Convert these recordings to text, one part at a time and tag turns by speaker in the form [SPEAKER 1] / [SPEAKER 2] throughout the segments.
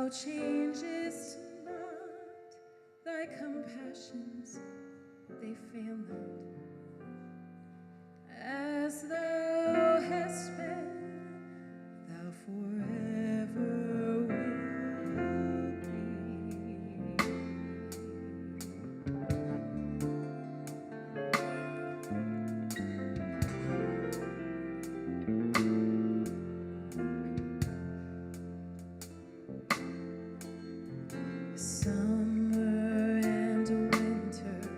[SPEAKER 1] changest not thy compassions, they fail not. As thou hast been, thou forever wilt Summer and winter,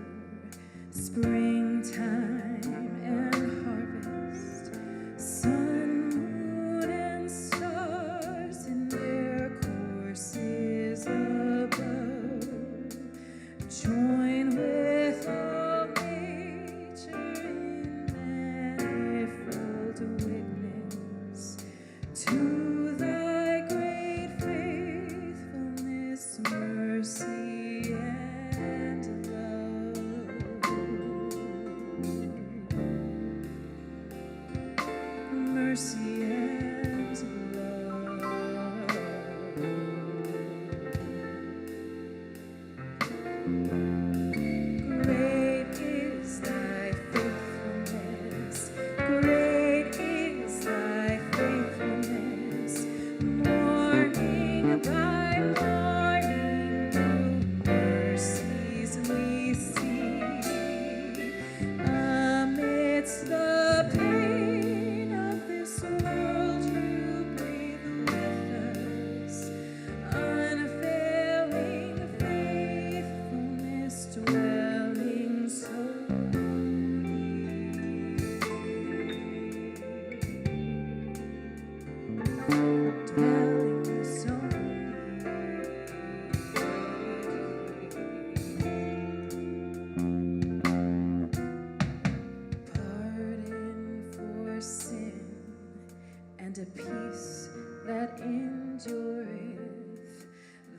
[SPEAKER 1] springtime and harvest, sun, moon, and stars in their courses above, join with all nature in manifold witness to thy great faithfulness, mercy, and love. Mercy and love. Great is thy faithfulness, great is thy faithfulness, morning by morning new mercies we see. Amidst the pain of this world you breathe with us, unfailing faithfulness dwelling so dwelling so pardon for sin and a peace that endureth,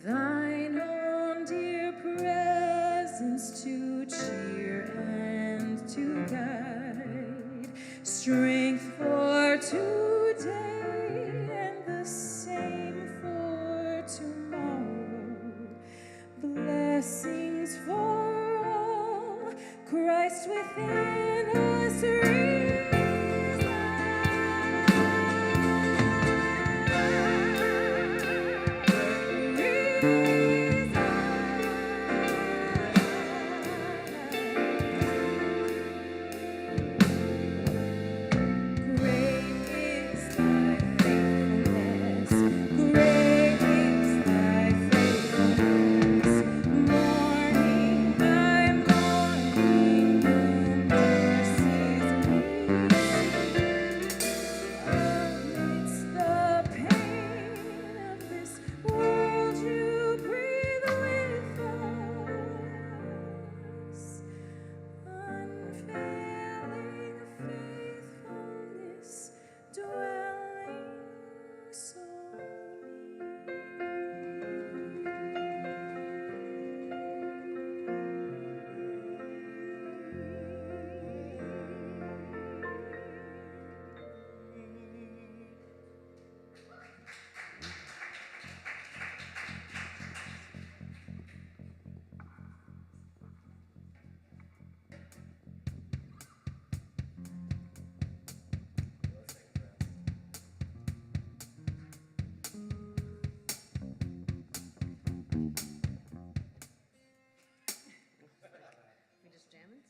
[SPEAKER 1] thine own dear presence to cheer and to guide, strength for today and the same for tomorrow, blessings for all, Christ within us Great is thy faithfulness, great is thy faithfulness, morning by morning new mercies we see. Amidst the pain of this world you breathe with us, unfailing faithfulness dwelling so we just jamming?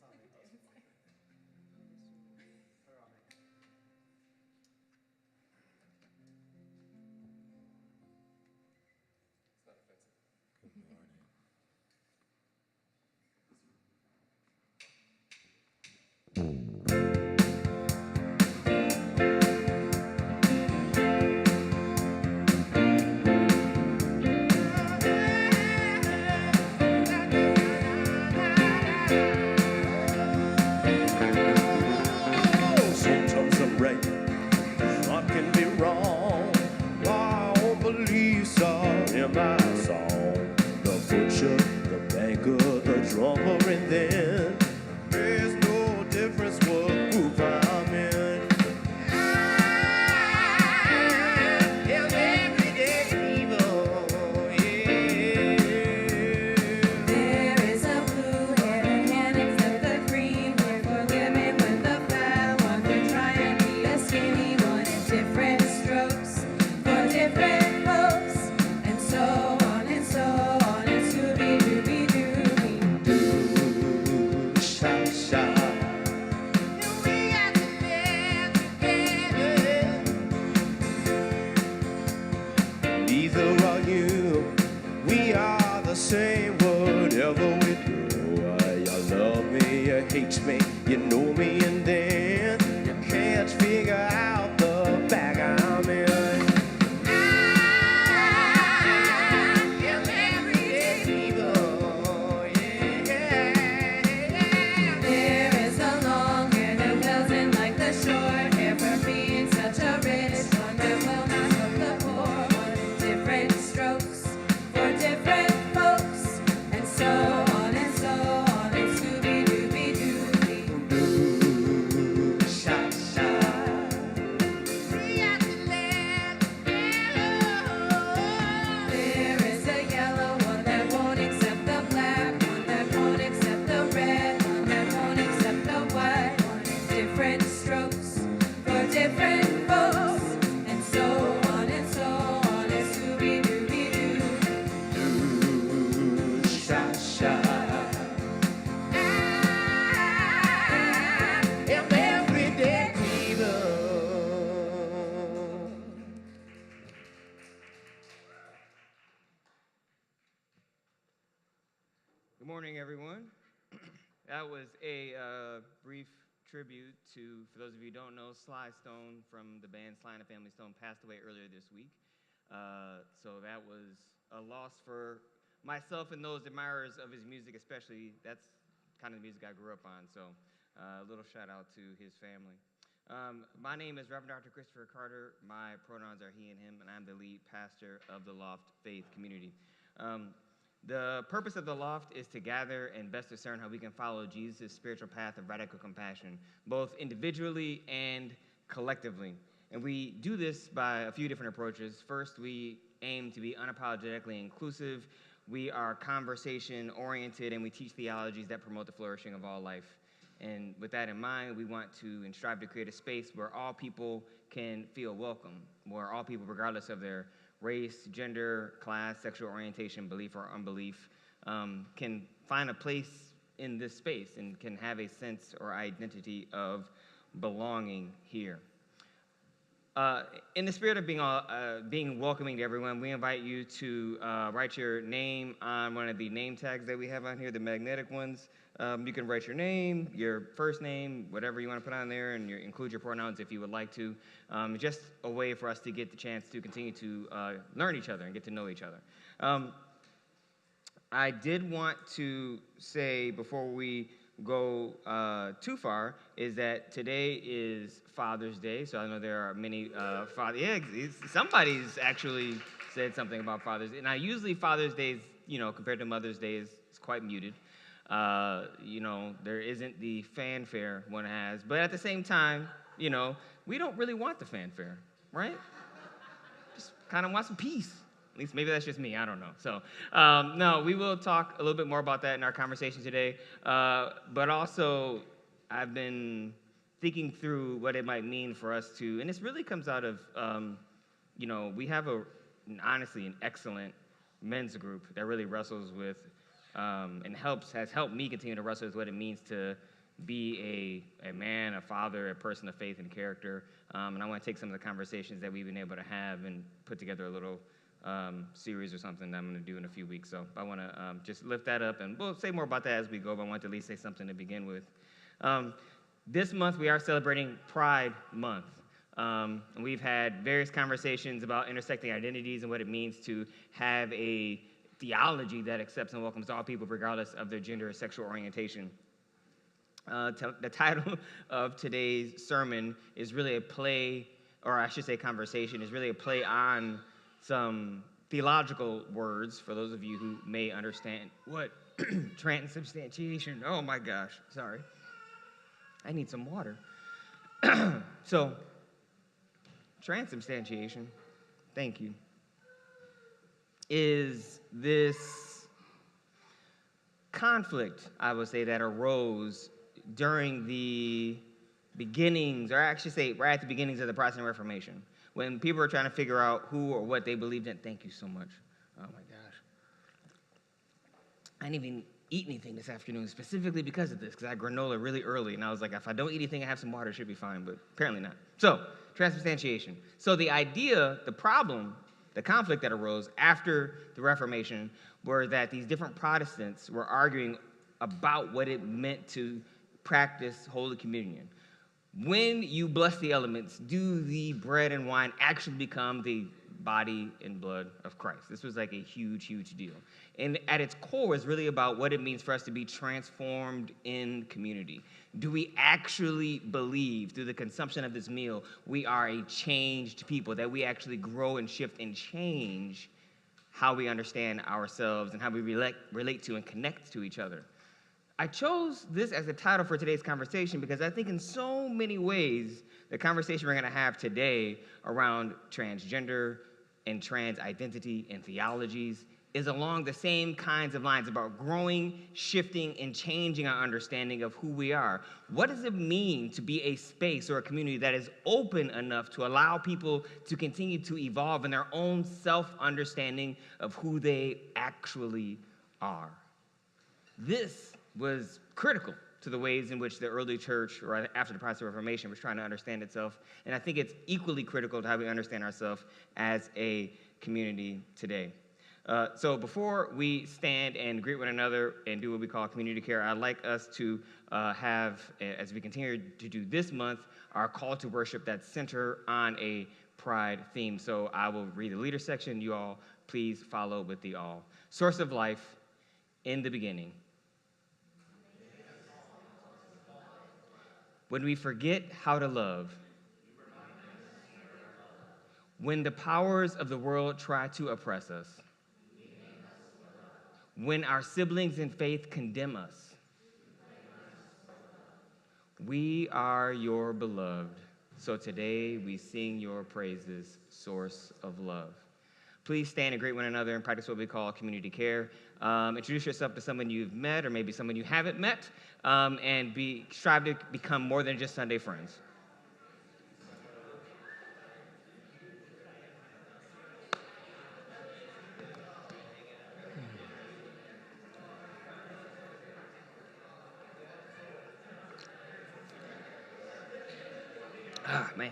[SPEAKER 2] Sometimes I'm right, I can be wrong. My own beliefs are in my song. The
[SPEAKER 3] Either are you, we are the same, whatever we do. You love me, you hate me, you know me, and then you can't figure out the bag I'm in.
[SPEAKER 1] There is a long hair that doesn't like the short hair for being such a rich one that will not help the poor one. Different strokes for different folks, and so on and so on. And Scooby-Dooby-Dooby.
[SPEAKER 3] Ooh, sha, sha.
[SPEAKER 1] There is a yellow one that won't accept the black one, that won't accept the red one, that won't accept the white one. Different strokes for different folks, and so on and so on. And Scooby-Dooby-Doo.
[SPEAKER 3] Ooh, sha, sha. I'm everyday fever.
[SPEAKER 4] Good morning, everyone. That was a brief tribute to, for those of you who don't know, Sly Stone from the band Sly and the Family Stone passed away earlier this week. So that was a loss for myself and those admirers of his music, especially. That's kind of the music I grew up on. So a little shout out to his family. My name is Reverend Dr. Christopher Carter. My pronouns are he and him, and I'm the lead pastor of the LOFT Faith Community. The purpose of the LOFT is to gather and best discern how we can follow Jesus' spiritual path of radical compassion, both individually and collectively. And we do this by a few different approaches. First, we aim to be unapologetically inclusive. We are conversation-oriented, and we teach theologies that promote the flourishing of all life. And with that in mind, we want to and strive to create a space where all people can feel welcome, where all people, regardless of their race, gender, class, sexual orientation, belief or unbelief, can find a place in this space and can have a sense or identity of belonging here. In the spirit of being welcoming to everyone, we invite you to write your name on one of the name tags that we have on here, the magnetic ones. You can write your name, your first name, whatever you want to put on there, and include your pronouns if you would like to. Just a way for us to get the chance to continue to learn each other and get to know each other. I did want to say before we go too far is that today is Father's Day, so I know there are many fathers. Yeah, somebody's actually said something about Father's Day. Now, usually Father's Day is, compared to Mother's Day, is quite muted. There isn't the fanfare one has, but at the same time, we don't really want the fanfare, right? Just kind of want some peace. At least maybe that's just me, I don't know. So, no, we will talk a little bit more about that in our conversation today. But also, I've been thinking through what it might mean for us to, and this really comes out of, we have honestly an excellent men's group that really wrestles with and has helped me continue to wrestle with what it means to be a man, a father, a person of faith and character. And I want to take some of the conversations that we've been able to have and put together a little series or something that I'm going to do in a few weeks. So I want to just lift that up, and we'll say more about that as we go, but I want to at least say something to begin with. This month, we are celebrating Pride Month. And we've had various conversations about intersecting identities and what it means to have a theology that accepts and welcomes all people regardless of their gender or sexual orientation. The title of today's sermon is really a play, or I should say conversation, is really a play on some theological words for those of you who may understand what transubstantiation, oh my gosh, sorry. I need some water. So, transubstantiation, thank you, is this conflict, I would say, that arose during the beginnings, or I should say right at the beginnings of the Protestant Reformation, when people were trying to figure out who or what they believed in. Thank you so much. Oh my gosh. I didn't even eat anything this afternoon specifically because of this, because I had granola really early, and I was like, if I don't eat anything and have some water, it should be fine, but apparently not. So, transubstantiation. So the idea, the problem The conflict that arose after the Reformation were that these different Protestants were arguing about what it meant to practice Holy Communion. When you bless the elements, do the bread and wine actually become the body and blood of Christ? This was like a huge, huge deal. And at its core is really about what it means for us to be transformed in community. Do we actually believe through the consumption of this meal we are a changed people, that we actually grow and shift and change how we understand ourselves and how we relate to and connect to each other? I chose this as the title for today's conversation because I think in so many ways, the conversation we're going to have today around transgender and trans identity and theologies is along the same kinds of lines about growing, shifting, and changing our understanding of who we are. What does it mean to be a space or a community that is open enough to allow people to continue to evolve in their own self-understanding of who they actually are? This was critical to the ways in which the early church, or after the Protestant Reformation, was trying to understand itself. And I think it's equally critical to how we understand ourselves as a community today. So before we stand and greet one another and do what we call community care, I'd like us to have, as we continue to do this month, our call to worship that's centered on a pride theme. So I will read the leader section. You all please follow with the all. Source of life, in the beginning. When we forget how to love, when the powers of the world try to oppress us, when our siblings in faith condemn us, we are your beloved. So today we sing your praises, source of love. Please stand and greet one another and practice what we call community care. Introduce yourself to someone you've met or maybe someone you haven't met, and strive to become more than just Sunday friends. Ah, man.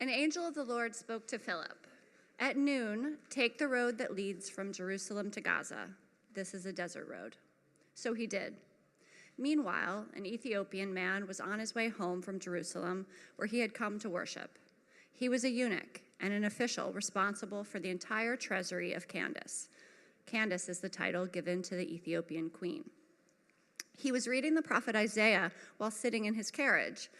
[SPEAKER 5] An angel of the Lord spoke to Philip. At noon, take the road that leads from Jerusalem to Gaza. This is a desert road. So he did. Meanwhile, an Ethiopian man was on his way home from Jerusalem, where he had come to worship. He was a eunuch and an official responsible for the entire treasury of Candace. Candace is the title given to the Ethiopian queen. He was reading the prophet Isaiah while sitting in his carriage.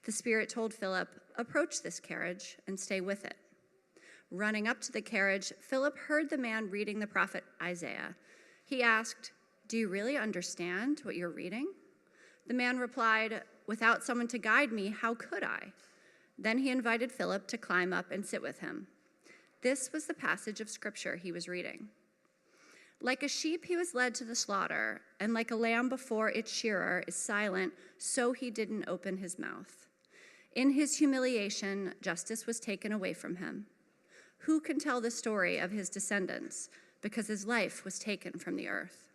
[SPEAKER 5] The Spirit told Philip, "Approach this carriage and stay with it." Running up to the carriage, Philip heard the man reading the prophet Isaiah. He asked, "Do you really understand what you're reading?" The man replied, "Without someone to guide me, how could I?" Then he invited Philip to climb up and sit with him. This was the passage of scripture he was reading. Like a sheep he was led to the slaughter, and like a lamb before its shearer is silent, so he didn't open his mouth. In his humiliation, justice was taken away from him. Who can tell the story of his descendants? Because his life was taken from the earth.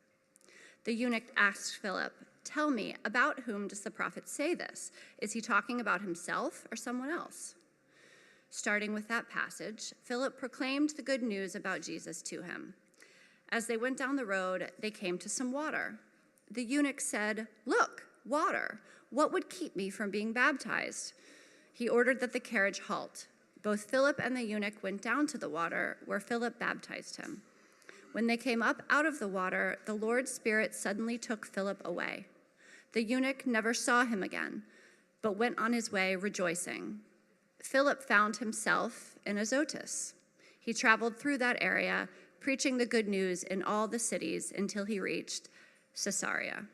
[SPEAKER 5] The eunuch asked Philip, "Tell me, about whom does the prophet say this? Is he talking about himself or someone else?" Starting with that passage, Philip proclaimed the good news about Jesus to him. As they went down the road, they came to some water. The eunuch said, "Look, water. What would keep me from being baptized?" He ordered that the carriage halt. Both Philip and the eunuch went down to the water, where Philip baptized him. When they came up out of the water, the Lord's Spirit suddenly took Philip away. The eunuch never saw him again, but went on his way rejoicing. Philip found himself in Azotus. He traveled through that area, preaching the good news in all the cities until he reached Caesarea.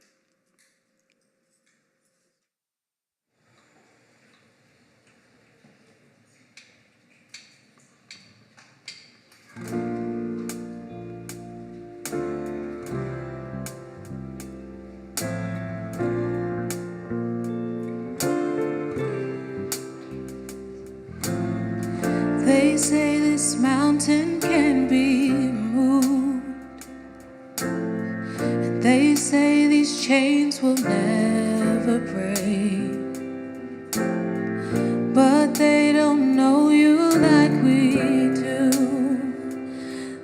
[SPEAKER 1] They say this mountain can be moved, and they say these chains will never break, but they don't know you like we do.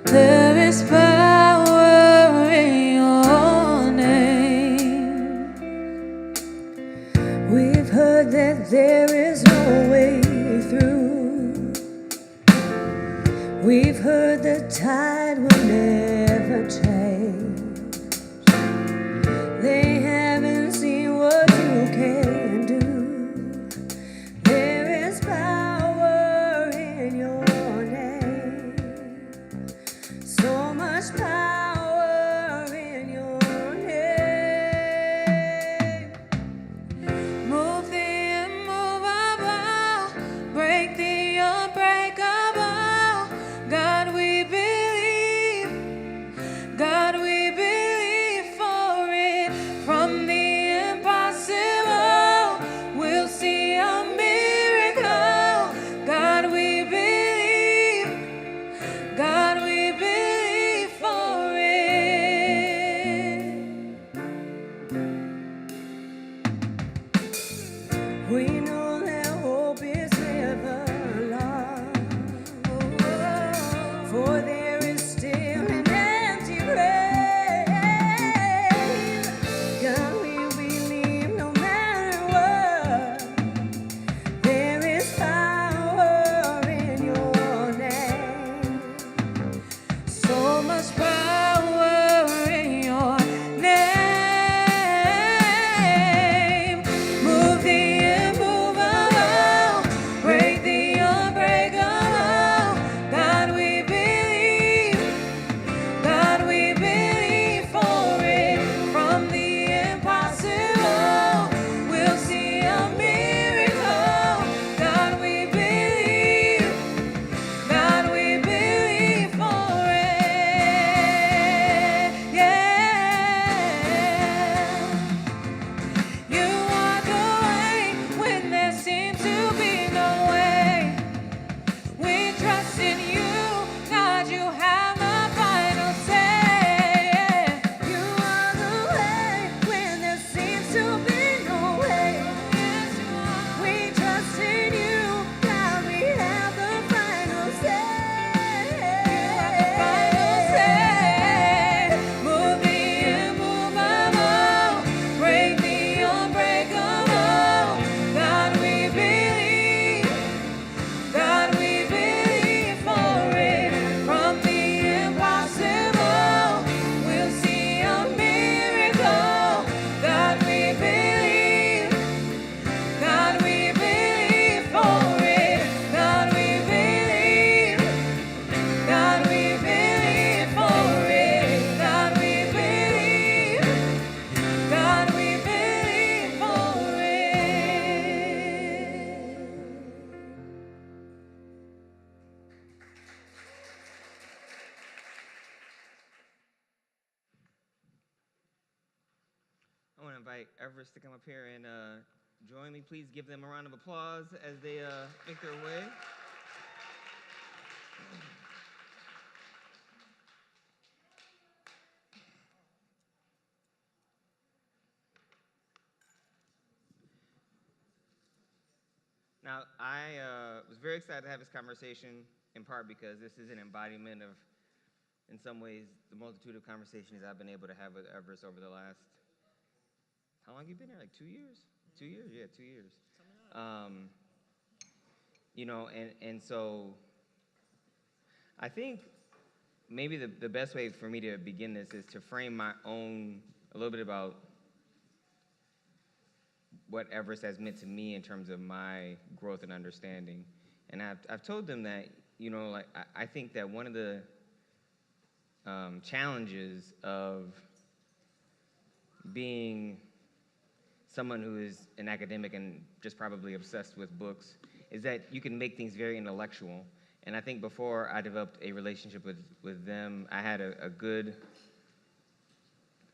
[SPEAKER 1] There is power in your name. We've heard that there is no way through. We've heard the tide will never change. They haven't seen what you can do. There is power in your name. So much power in your name. Move the immovable, break the unbreakable. God, we believe. God, we believe for it. From the impossible, we'll see a miracle. God, we believe. God, we believe for
[SPEAKER 4] want to invite Everest to come up here and join me. Please give them a round of applause as they make their way. Now, I was very excited to have this conversation, in part because this is an embodiment of, in some ways, the multitude of conversations I've been able to have with Everest over the last, how long have you been here? Like 2 years? 2 years? Yeah, 2 years. You know, and so I think maybe the best way for me to begin this is to frame my own, a little bit about what Everest has meant to me in terms of my growth and understanding. And I've told them that, you know, like I think that one of the challenges of being someone who is an academic and just probably obsessed with books is that you can make things very intellectual. And I think before I developed a relationship with them, I had a good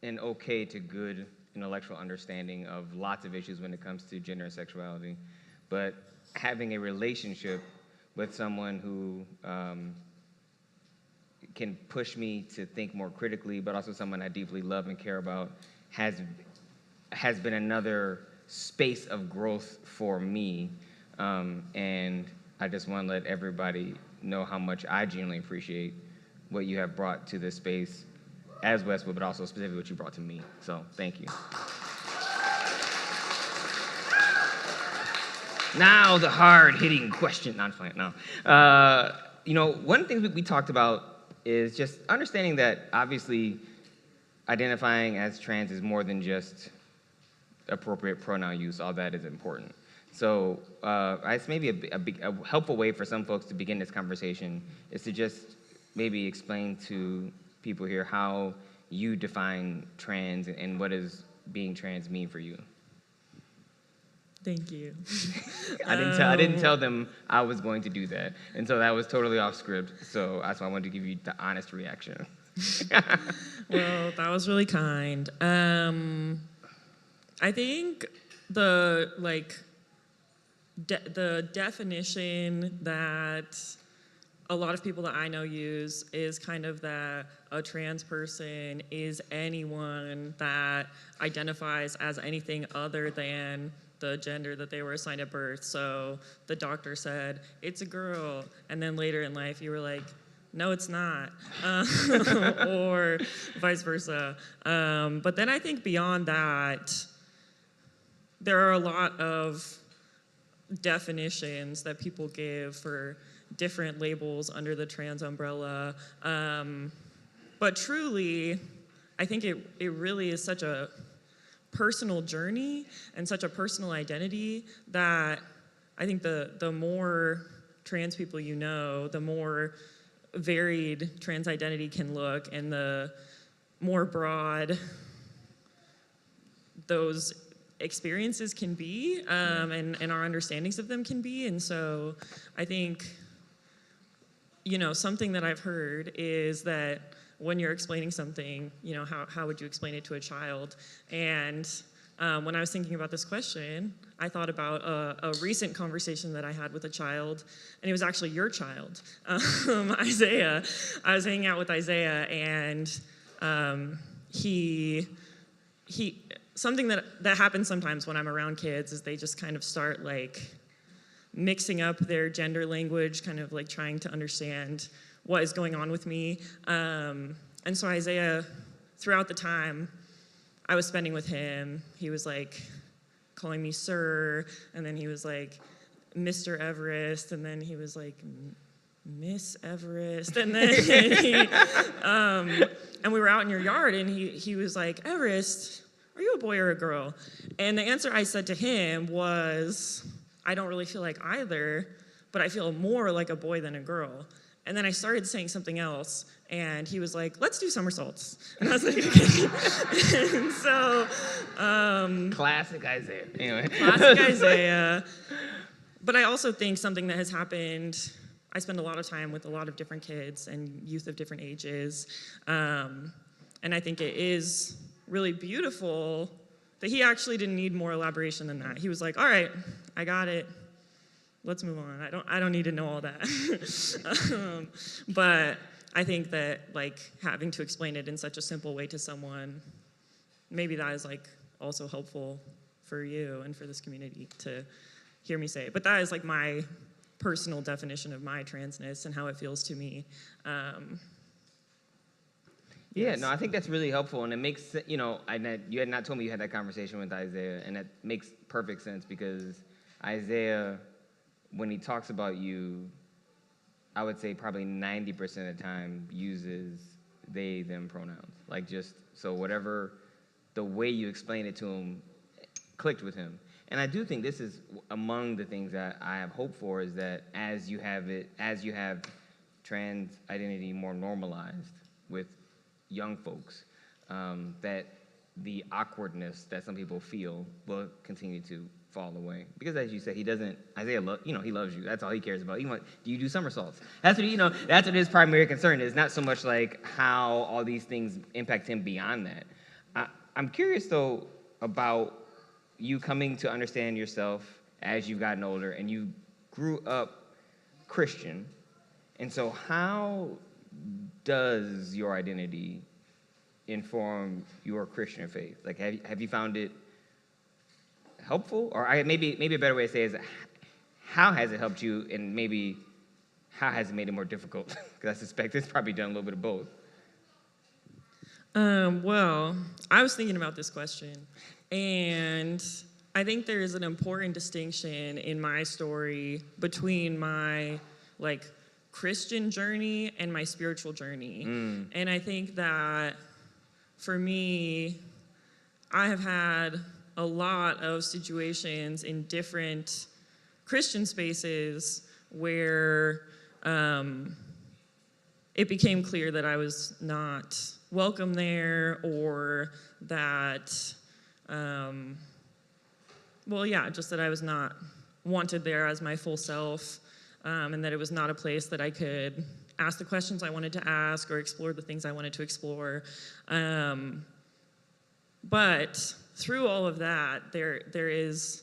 [SPEAKER 4] and okay to good intellectual understanding of lots of issues when it comes to gender and sexuality. But having a relationship with someone who can push me to think more critically, but also someone I deeply love and care about, has been another space of growth for me. And I just want to let everybody know how much I genuinely appreciate what you have brought to this space as Westwood, but also specifically what you brought to me. So thank you. Now the hard-hitting question. No, I'm playing. No. You know, one thing that we talked about is just understanding that obviously identifying as trans is more than just appropriate pronoun use. All that is important. So it's maybe a helpful way for some folks to begin this conversation is to just maybe explain to people here how you define trans and what does being trans mean for you.
[SPEAKER 6] Thank you.
[SPEAKER 4] I didn't tell them I was going to do that, and so that was totally off script. So that's why I wanted to give you the honest reaction.
[SPEAKER 6] Well, that was really kind. I think the definition that a lot of people that I know use is kind of that a trans person is anyone that identifies as anything other than the gender that they were assigned at birth. So the doctor said, it's a girl, and then later in life you were like, no, it's not, or vice versa. But then I think beyond that, there are a lot of definitions that people give for different labels under the trans umbrella. But truly, I think it really is such a personal journey and such a personal identity that I think the more trans people you know, the more varied trans identity can look and the more broad those experiences can be, and our understandings of them can be. And so I think, you know, something that I've heard is that when you're explaining something, you know, how would you explain it to a child? And when I was thinking about this question, I thought about a recent conversation that I had with a child, and it was actually your child, Isaiah. I was hanging out with Isaiah, and he something that happens sometimes when I'm around kids is they just kind of start like mixing up their gender language, kind of like trying to understand what is going on with me. And so Isaiah, throughout the time I was spending with him, he was like calling me sir, and then he was like Mr. Everest, and then he was like Miss Everest, and then and we were out in your yard, and he was like, Everest, are you a boy or a girl? And the answer I said to him was, I don't really feel like either, but I feel more like a boy than a girl. And then I started saying something else, and he was like, let's do somersaults. And I was like, okay. And so...
[SPEAKER 4] Classic Isaiah. Anyway.
[SPEAKER 6] Classic Isaiah. But I also think something that has happened, I spend a lot of time with a lot of different kids and youth of different ages. And I think it is really beautiful that he actually didn't need more elaboration than that. He was like, all right, I got it. Let's move on. I don't need to know all that. But I think that like having to explain it in such a simple way to someone, maybe that is like also helpful for you and for this community to hear me say it. But that is like my personal definition of my transness and how it feels to me.
[SPEAKER 4] Yeah,
[SPEAKER 6] Yes.
[SPEAKER 4] no, I think that's really helpful, and it makes, you know, you had not told me you had that conversation with Isaiah, and that makes perfect sense because Isaiah, when he talks about you, I would say probably 90% of the time uses they, them pronouns. Like just, so whatever, the way you explain it to him clicked with him. And I do think this is among the things that I have hope for is that as you have trans identity more normalized with young folks, that the awkwardness that some people feel will continue to fall away. Because as you said, Isaiah, he loves you. That's all he cares about. Do you do somersaults? That's what his primary concern is, not so much like how all these things impact him beyond that. I'm curious, though, about you coming to understand yourself as you've gotten older, and you grew up Christian. And so how does your identity inform your Christian faith? Like, have you found it helpful? Or maybe a better way to say is, how has it helped you, and maybe how has it made it more difficult? Because I suspect it's probably done a little bit of both.
[SPEAKER 6] Well, I was thinking about this question, and I think there is an important distinction in my story between my, like, Christian journey and my spiritual journey. And I think that for me, I have had a lot of situations in different Christian spaces where it became clear that I was not welcome there, or that, just that I was not wanted there as my full self, and that it was not a place that I could ask the questions I wanted to ask or explore the things I wanted to explore. But through all of that, there is,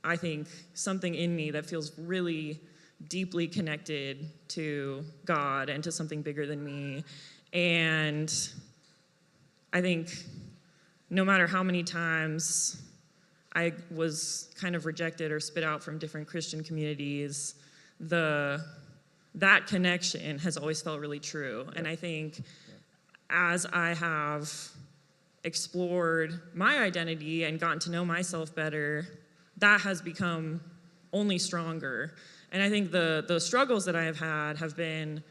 [SPEAKER 6] I think, something in me that feels really deeply connected to God and to something bigger than me. And I think no matter how many times I was kind of rejected or spit out from different Christian communities, that connection has always felt really true. And I think as I have explored my identity and gotten to know myself better, that has become only stronger. And I think the struggles that I have been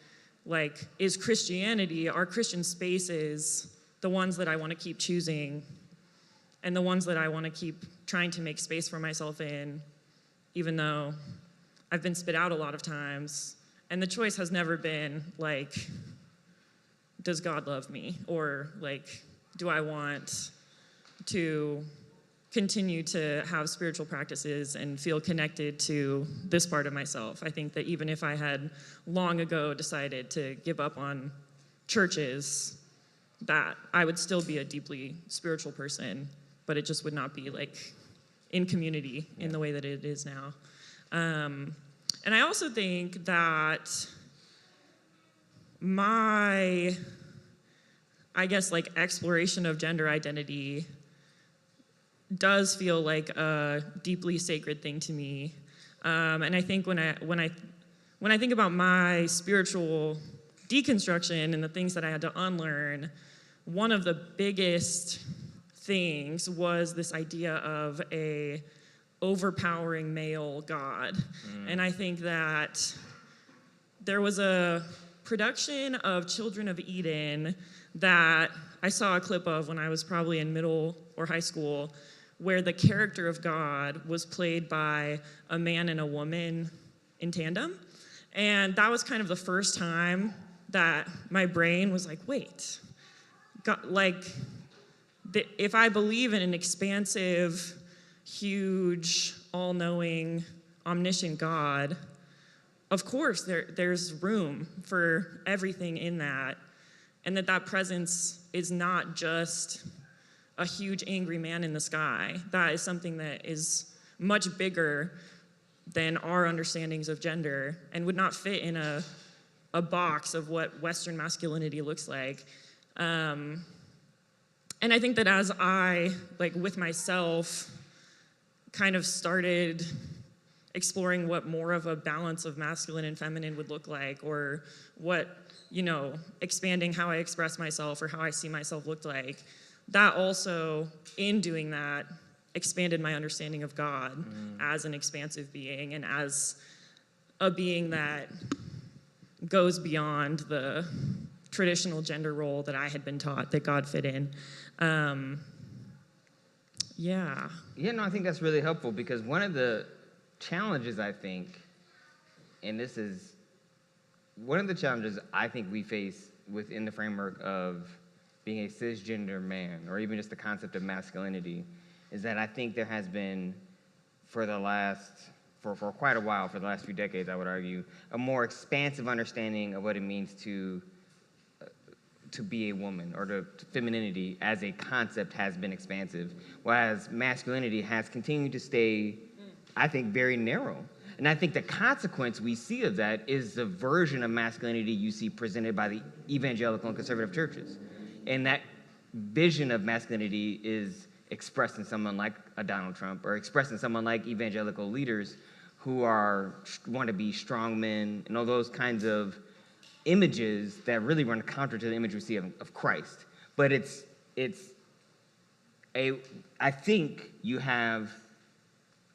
[SPEAKER 6] like, is Christianity, are Christian spaces the ones that I want to keep choosing and the ones that I want to keep trying to make space for myself in, even though I've been spit out a lot of times. And the choice has never been like, does God love me? Or like, do I want to continue to have spiritual practices and feel connected to this part of myself? I think that even if I had long ago decided to give up on churches, that I would still be a deeply spiritual person, but it just would not be like in community in the way that it is now. And I also think that my, I guess, like exploration of gender identity does feel like a deeply sacred thing to me. And I think when I think about my spiritual deconstruction and the things that I had to unlearn, one of the biggest things was this idea of a overpowering male God. And I think that there was a production of Children of Eden that I saw a clip of when I was probably in middle or high school, where the character of God was played by a man and a woman in tandem. And that was kind of the first time that my brain was like, wait, God, like, if I believe in an expansive, huge, all-knowing, omniscient God, of course there's room for everything in that, and that presence is not just a huge angry man in the sky. That is something that is much bigger than our understandings of gender and would not fit in a box of what Western masculinity looks like. And I think that as I, like with myself, kind of started exploring what more of a balance of masculine and feminine would look like, or what, expanding how I express myself or how I see myself looked like, that also, in doing that, expanded my understanding of God as an expansive being and as a being that goes beyond the traditional gender role that I had been taught that God fit in. Yeah.
[SPEAKER 4] Yeah, no, I think that's really helpful, because one of the challenges, I think, and this is one of the challenges I think we face within the framework of being a cisgender man, or even just the concept of masculinity, is that I think there has been, for quite a while, for the last few decades, I would argue, a more expansive understanding of what it means to be a woman, or to femininity as a concept has been expansive, whereas masculinity has continued to stay, I think, very narrow. And I think the consequence we see of that is the version of masculinity you see presented by the evangelical and conservative churches. And that vision of masculinity is expressed in someone like a Donald Trump, or expressed in someone like evangelical leaders who want to be strong men, and all those kinds of images that really run counter to the image we see of Christ. But I think you have,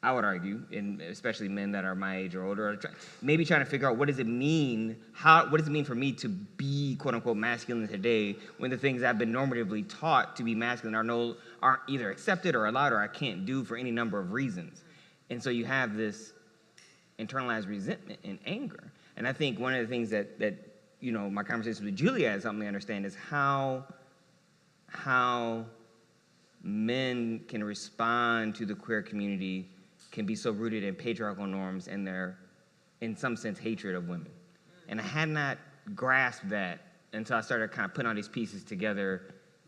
[SPEAKER 4] I would argue, and especially men that are my age or older, maybe trying to figure out what does it mean for me to be quote unquote masculine today, when the things I've been normatively taught to be masculine aren't either accepted or allowed, or I can't do for any number of reasons. And so you have this internalized resentment and anger. And I think one of the things that my conversation with Julia has helped me understand is how men can respond to the queer community can be so rooted in patriarchal norms and their, in some sense, hatred of women. And I had not grasped that until I started kind of putting all these pieces together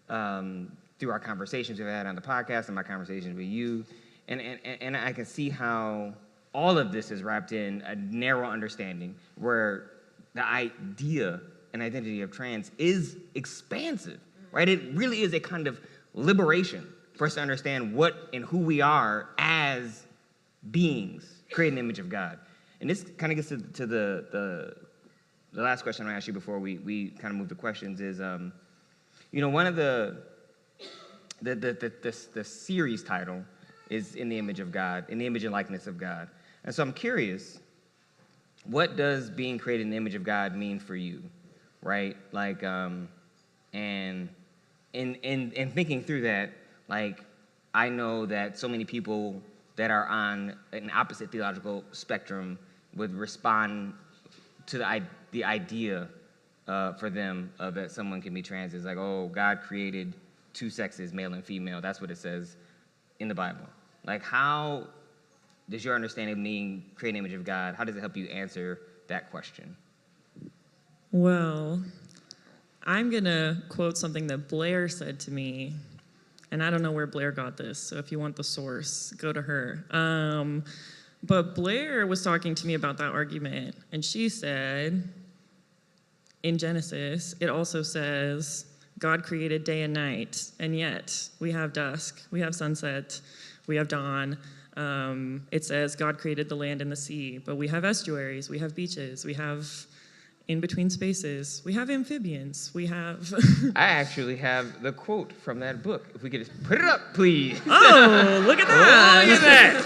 [SPEAKER 4] through our conversations we've had on the podcast and my conversations with you. And I can see how all of this is wrapped in a narrow understanding where the idea and identity of trans is expansive, right? It really is a kind of liberation for us to understand what and who we are as beings, created in the image of God. And this kind of gets to the last question I asked you before we kind of move to questions is, one of the series title is In the Image of God, in the image and likeness of God. And so I'm curious, what does being created in the image of God mean for you, right? Like, and in thinking through that, like, I know that so many people that are on an opposite theological spectrum would respond to the idea for them that someone can be trans is like, oh, God created two sexes, male and female. That's what it says in the Bible. Like, how does your understanding of being created in the image of God, how does it help you answer that question?
[SPEAKER 6] Well, I'm going to quote something that Blair said to me, and I don't know where Blair got this, so if you want the source, go to her. But Blair was talking to me about that argument, and she said, in Genesis, it also says, God created day and night, and yet we have dusk, we have sunset, we have dawn. It says God created the land and the sea, but we have estuaries, we have beaches, we have in-between spaces, we have amphibians, we have...
[SPEAKER 4] I actually have the quote from that book. If we could just put it up, please.
[SPEAKER 6] Oh, look at that.
[SPEAKER 4] Look at that.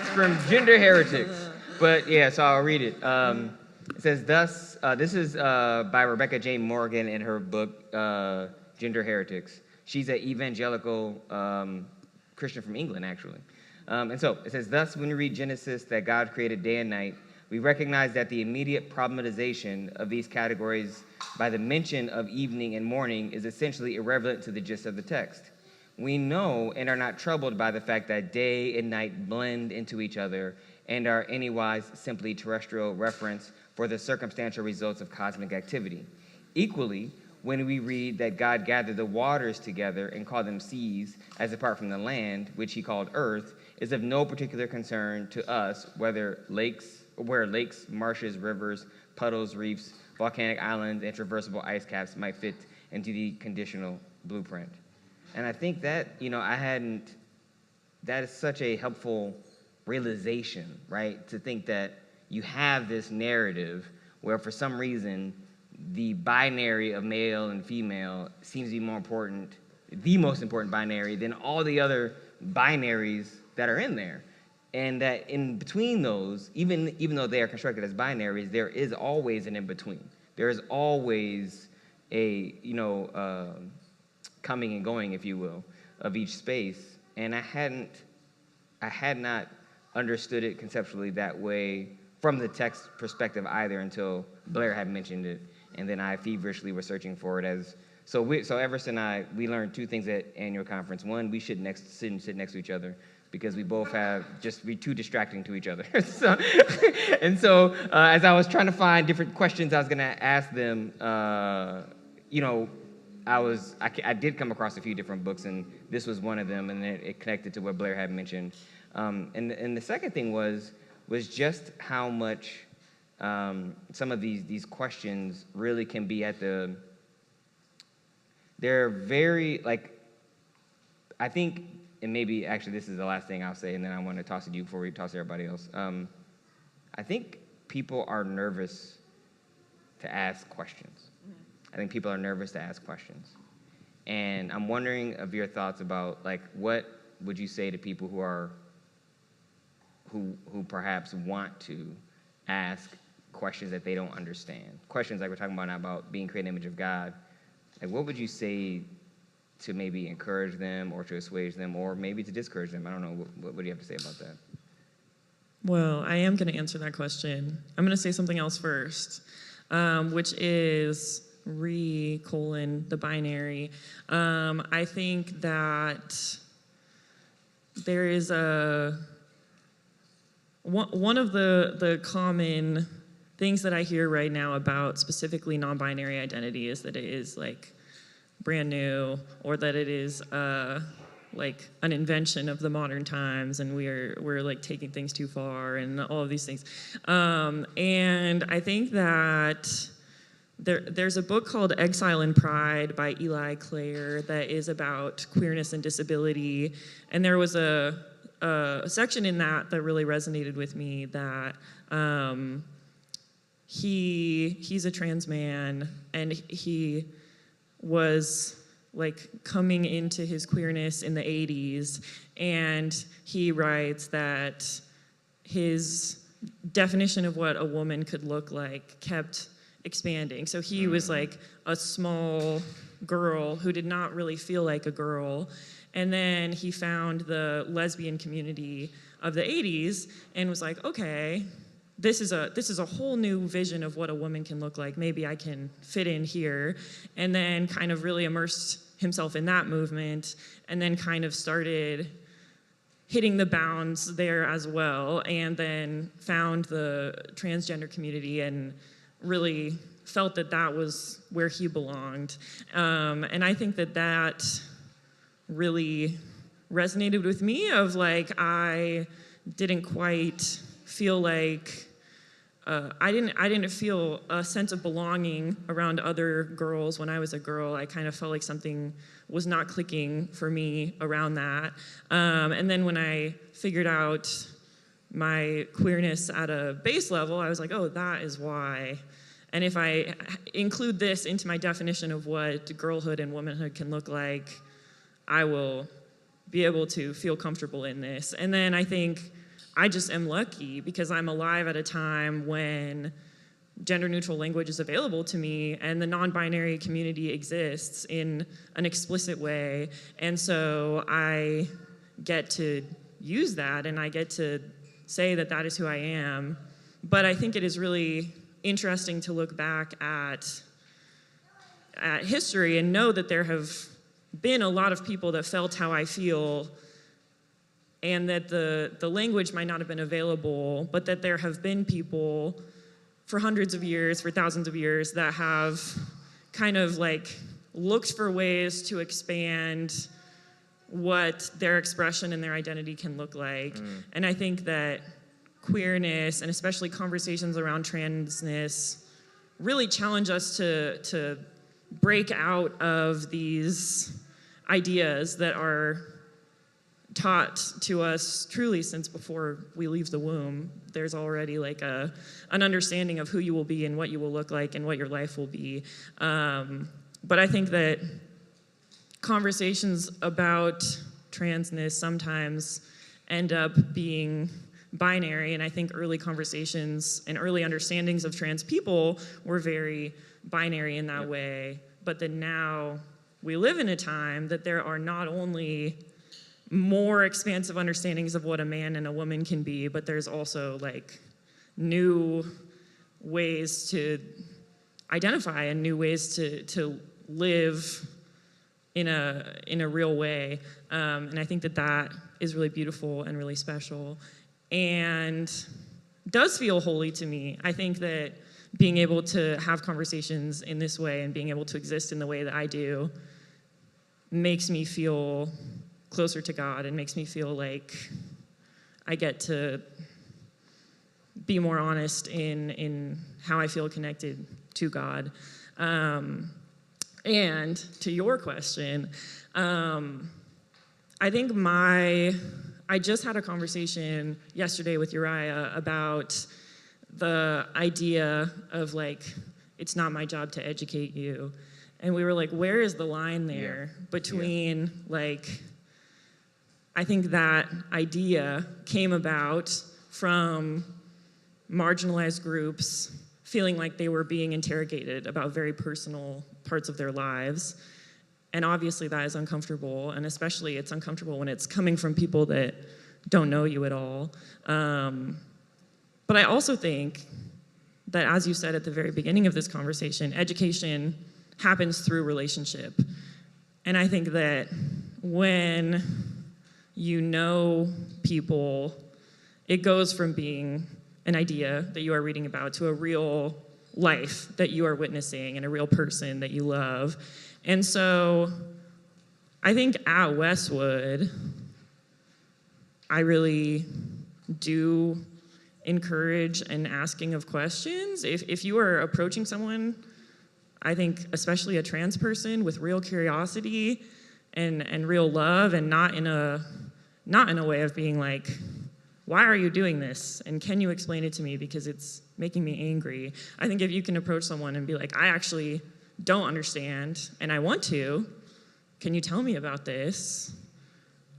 [SPEAKER 4] It's from Gender Heretics. But yeah, so I'll read it. It says, thus, this is by Rebecca Jane Morgan in her book, Gender Heretics. She's an evangelical Christian from England, actually. And so it says, thus, when we read Genesis that God created day and night, we recognize that the immediate problematization of these categories by the mention of evening and morning is essentially irrelevant to the gist of the text. We know and are not troubled by the fact that day and night blend into each other and are anywise simply terrestrial reference for the circumstantial results of cosmic activity. Equally, when we read that God gathered the waters together and called them seas as apart from the land, which he called earth, is of no particular concern to us where lakes, marshes, rivers, puddles, reefs, volcanic islands, and traversable ice caps might fit into the conditional blueprint. And I think that, that is such a helpful realization, right? To think that you have this narrative where for some reason the binary of male and female seems to be more important, the most important binary than all the other binaries that are in there. And that in between those, even though they are constructed as binaries, there is always an in-between. There is always a, coming and going, if you will, of each space. And I had not understood it conceptually that way from the text perspective either until Blair had mentioned it, and then I feverishly was searching for it so Everest and I, we learned two things at annual conference. One, we should sit next to each other because we both we're too distracting to each other. So as I was trying to find different questions I was gonna ask them, I did come across a few different books, and this was one of them, and it connected to what Blair had mentioned. And the second thing was just how much some of these questions really can be they're very, I think, and maybe actually this is the last thing I'll say, and then I want to toss it to you before we toss to everybody else. I think people are nervous to ask questions. I think people are nervous to ask questions. And I'm wondering of your thoughts about, what would you say to people who perhaps want to ask questions that they don't understand? Questions like we're talking about now about being created in the image of God. What would you say to maybe encourage them or to assuage them or maybe to discourage them? I don't know. What do you have to say about that?
[SPEAKER 6] Well, I am going to answer that question. I'm going to say something else first, which is the binary. I think that there is one of the common things that I hear right now about specifically non-binary identity is that it is brand new, or that it is an invention of the modern times, and we're taking things too far, and all of these things. And I think that there's a book called Exile and Pride by Eli Clare that is about queerness and disability, and there was a section in that really resonated with me that he's a trans man, and he was coming into his queerness in the 80s, and he writes that his definition of what a woman could look like kept expanding. So he was a small girl who did not really feel like a girl, and then he found the lesbian community of the 80s and was okay, this is a whole new vision of what a woman can look like. Maybe I can fit in here. And then kind of really immersed himself in that movement, and then kind of started hitting the bounds there as well, and then found the transgender community and really felt that was where he belonged. And I think that really resonated with me of I didn't quite feel I didn't feel a sense of belonging around other girls when I was a girl. I kind of felt like something was not clicking for me around that. And then when I figured out my queerness at a base level, I was oh, that is why. And if I include this into my definition of what girlhood and womanhood can look like, I will be able to feel comfortable in this. And then I think I just am lucky because I'm alive at a time when gender-neutral language is available to me and the non-binary community exists in an explicit way. And so I get to use that, and I get to say that is who I am. But I think it is really interesting to look back at history and know that there have been a lot of people that felt how I feel, and that the language might not have been available, but that there have been people for hundreds of years, for thousands of years, that have kind of like looked for ways to expand what their expression and their identity can look like. And I think that queerness, and especially conversations around transness, really challenge us to break out of these ideas that are taught to us truly since before we leave the womb. There's already like an understanding of who you will be and what you will look like and what your life will be. But I think that conversations about transness sometimes end up being binary, and I think early conversations and early understandings of trans people were very binary in that way. But then now we live in a time that there are not only more expansive understandings of what a man and a woman can be, but there's also like new ways to identify and new ways to live in a real way. And I think that is really beautiful and really special and does feel holy to me. I think that being able to have conversations in this way and being able to exist in the way that I do makes me feel closer to God and makes me feel like I get to be more honest in how I feel connected to God. And to your question, I think I just had a conversation yesterday with Uriah about the idea of like, it's not my job to educate you. And we were like, where is the line there between like, I think that idea came about from marginalized groups feeling like they were being interrogated about very personal parts of their lives. And obviously that is uncomfortable, and especially it's uncomfortable when it's coming from people that don't know you at all. But I also think that, as you said at the very beginning of this conversation, education happens through relationship. And I think that when you know people, it goes from being an idea that you are reading about to a real life that you are witnessing and a real person that you love. And so I think at Westwood, I really do encourage an asking of questions. If you are approaching someone, I think especially a trans person, with real curiosity and real love, and not in a way of being like, why are you doing this? And can you explain it to me because it's making me angry? I think if you can approach someone and be like, I actually don't understand and I want to, can you tell me about this?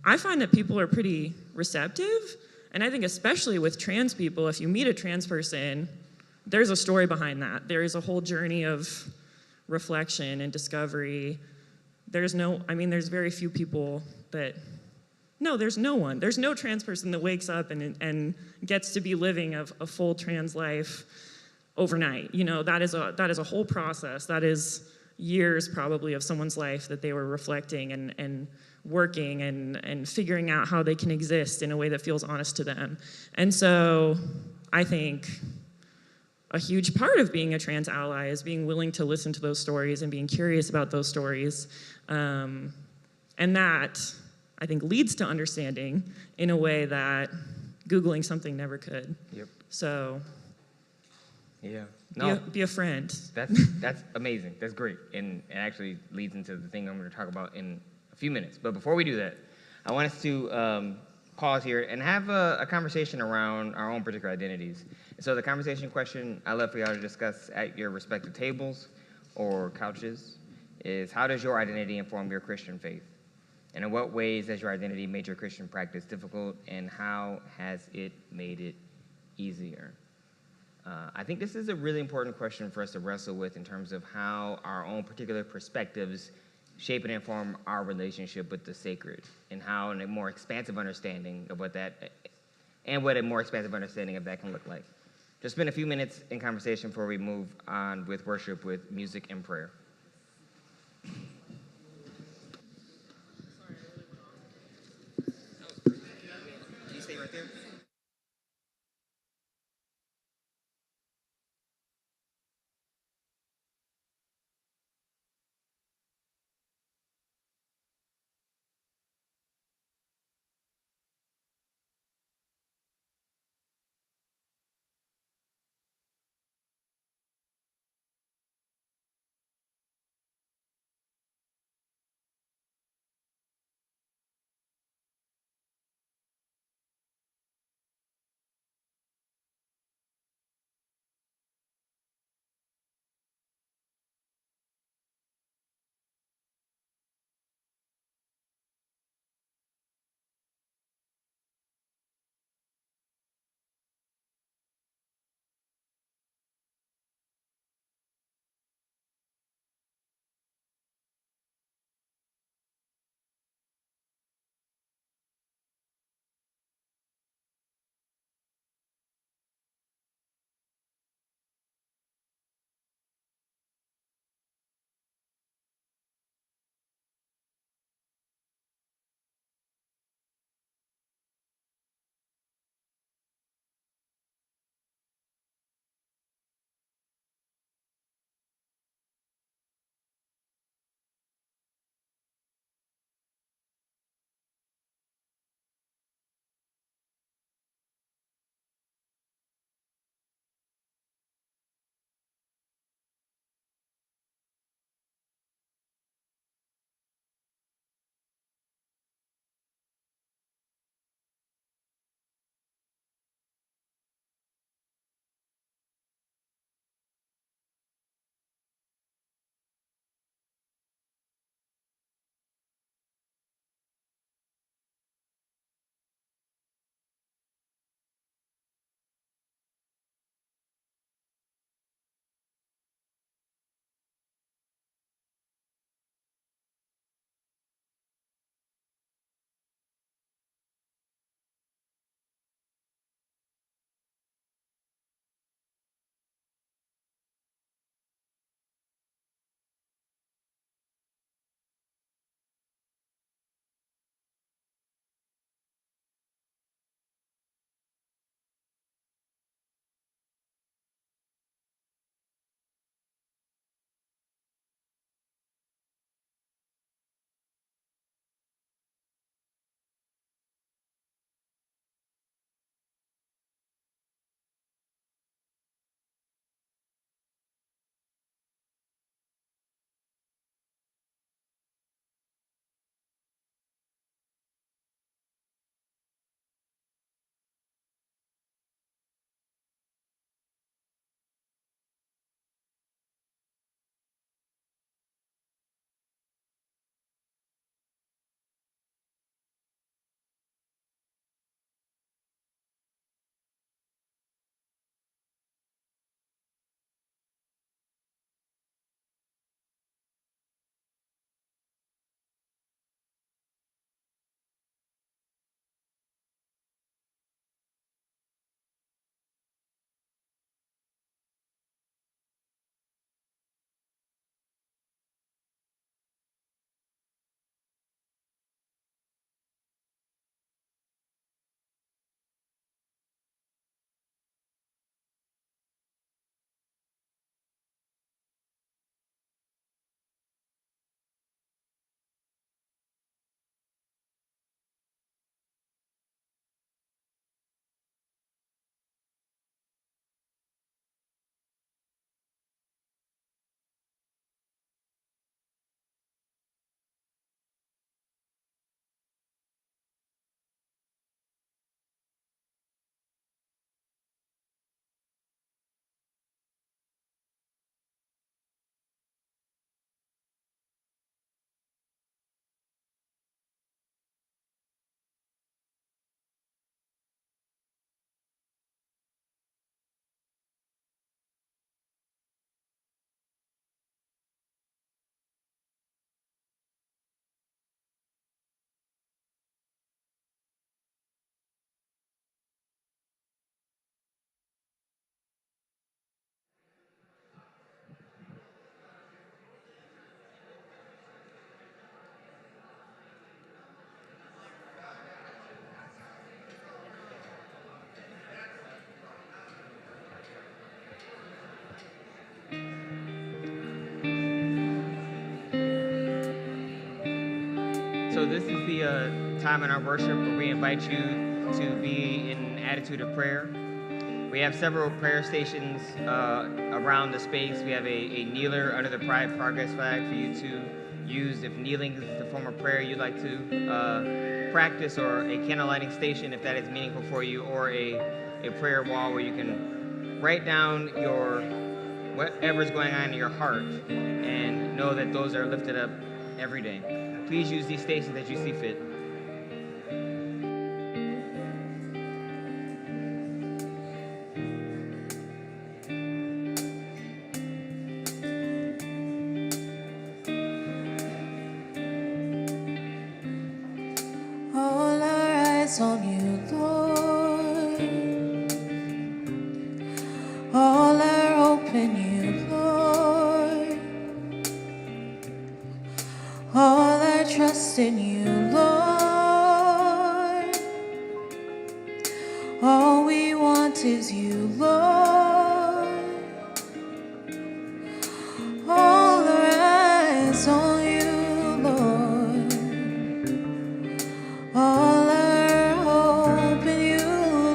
[SPEAKER 6] I find that people are pretty receptive. And I think especially with trans people, if you meet a trans person, there's a story behind that. There is a whole journey of reflection and discovery. There's very few people that, no, there's no one. There's no trans person that wakes up and gets to be living a full trans life overnight. You know, that is a whole process. That is years probably of someone's life that they were reflecting and working and figuring out how they can exist in a way that feels honest to them. And so I think a huge part of being a trans ally is being willing to listen to those stories and being curious about those stories. And that, I think, leads to understanding in a way that Googling something never could.
[SPEAKER 4] Yep.
[SPEAKER 6] So
[SPEAKER 4] yeah. No,
[SPEAKER 6] be a friend.
[SPEAKER 4] That's amazing. That's great. And it actually leads into the thing I'm going to talk about in a few minutes. But before we do that, I want us to pause here and have a conversation around our own particular identities. So the conversation question I love for y'all to discuss at your respective tables or couches is, how does your identity inform your Christian faith? And in what ways has your identity made your Christian practice difficult, and how has it made it easier? I think this is a really important question for us to wrestle with in terms of how our own particular perspectives shape and inform our relationship with the sacred, and how a more expansive understanding of what a more expansive understanding of that can look like. Just spend a few minutes in conversation before we move on with worship, with music and prayer. Can you stay right there? So this is the time in our worship where we invite you to be in an attitude of prayer. We have several prayer stations around the space. We have a kneeler under the Pride Progress flag for you to use if kneeling is the form of prayer you'd like to practice, or a candle lighting station if that is meaningful for you, or a prayer wall where you can write down whatever's going on in your heart and know that those are lifted up every day. Please use these stations as you see fit.
[SPEAKER 1] All our eyes on you, Lord. All our hope in you, Lord. All our trust in you, Lord. All we want is you, Lord. All our eyes on you, Lord. All our hope in you,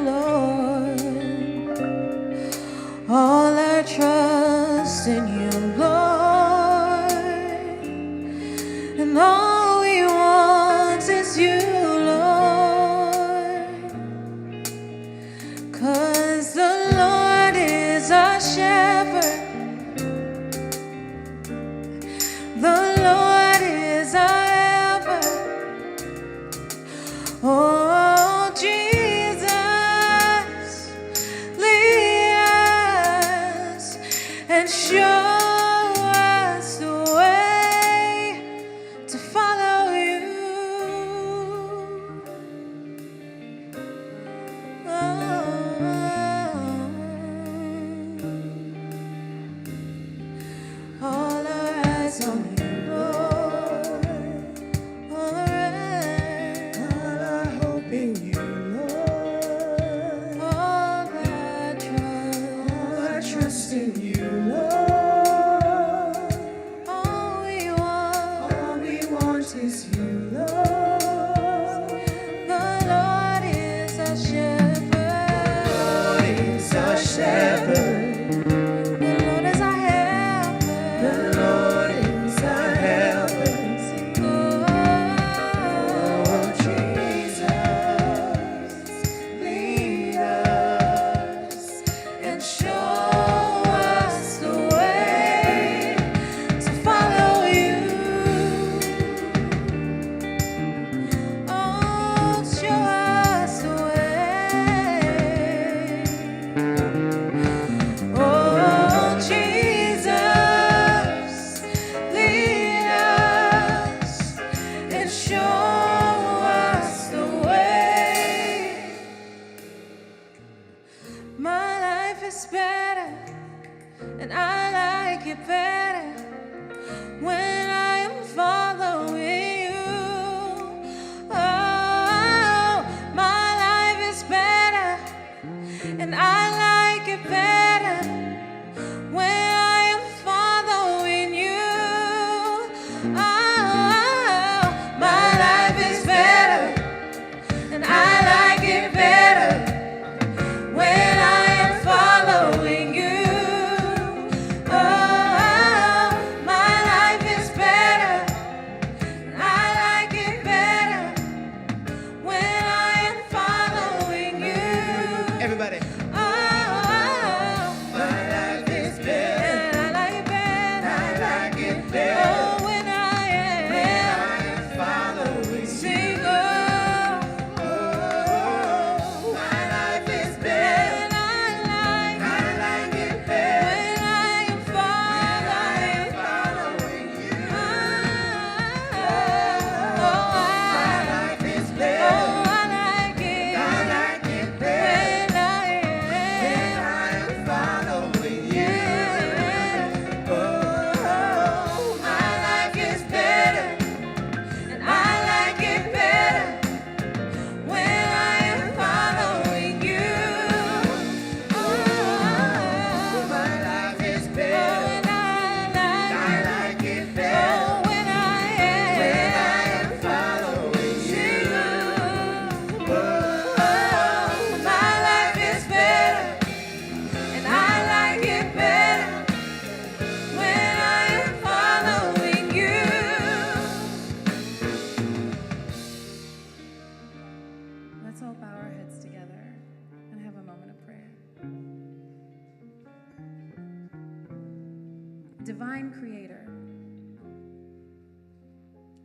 [SPEAKER 1] Lord. All our trust in you, Lord. And all we want is you, Lord. 'Cause the Lord is our shepherd. The Lord is our helper. Oh, Jesus, lead us and show us the way to follow you. All our eyes on you, Lord. All our hope in you, Lord. All our trust in you, Lord. All we want is you, Lord. The Lord is our shepherd. The Lord is our shepherd. The Lord is our helper. The Lord is our helper. Oh, Jesus, lead us and show us the way to follow you.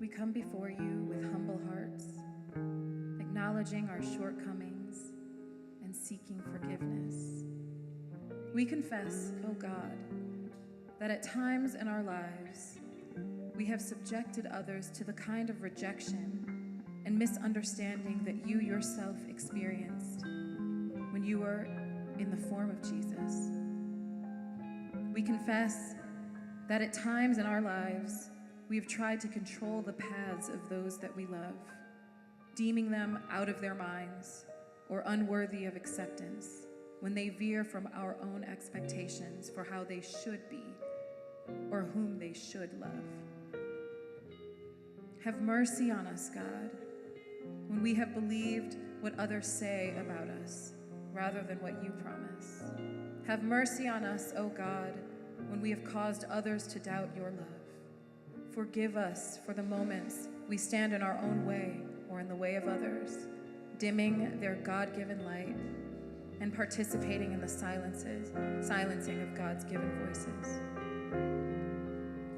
[SPEAKER 7] We come before you with humble hearts, acknowledging our shortcomings and seeking forgiveness. We confess, O God, that at times in our lives, we have subjected others to the kind of rejection and misunderstanding that you yourself experienced when you were in the form of Jesus. We confess that at times in our lives, we have tried to control the paths of those that we love, deeming them out of their minds or unworthy of acceptance when they veer from our own expectations for how they should be or whom they should love. Have mercy on us, God, when we have believed what others say about us rather than what you promise. Have mercy on us, O God, when we have caused others to doubt your love. Forgive us for the moments we stand in our own way or in the way of others, dimming their God-given light and participating in the silencing of God's given voices.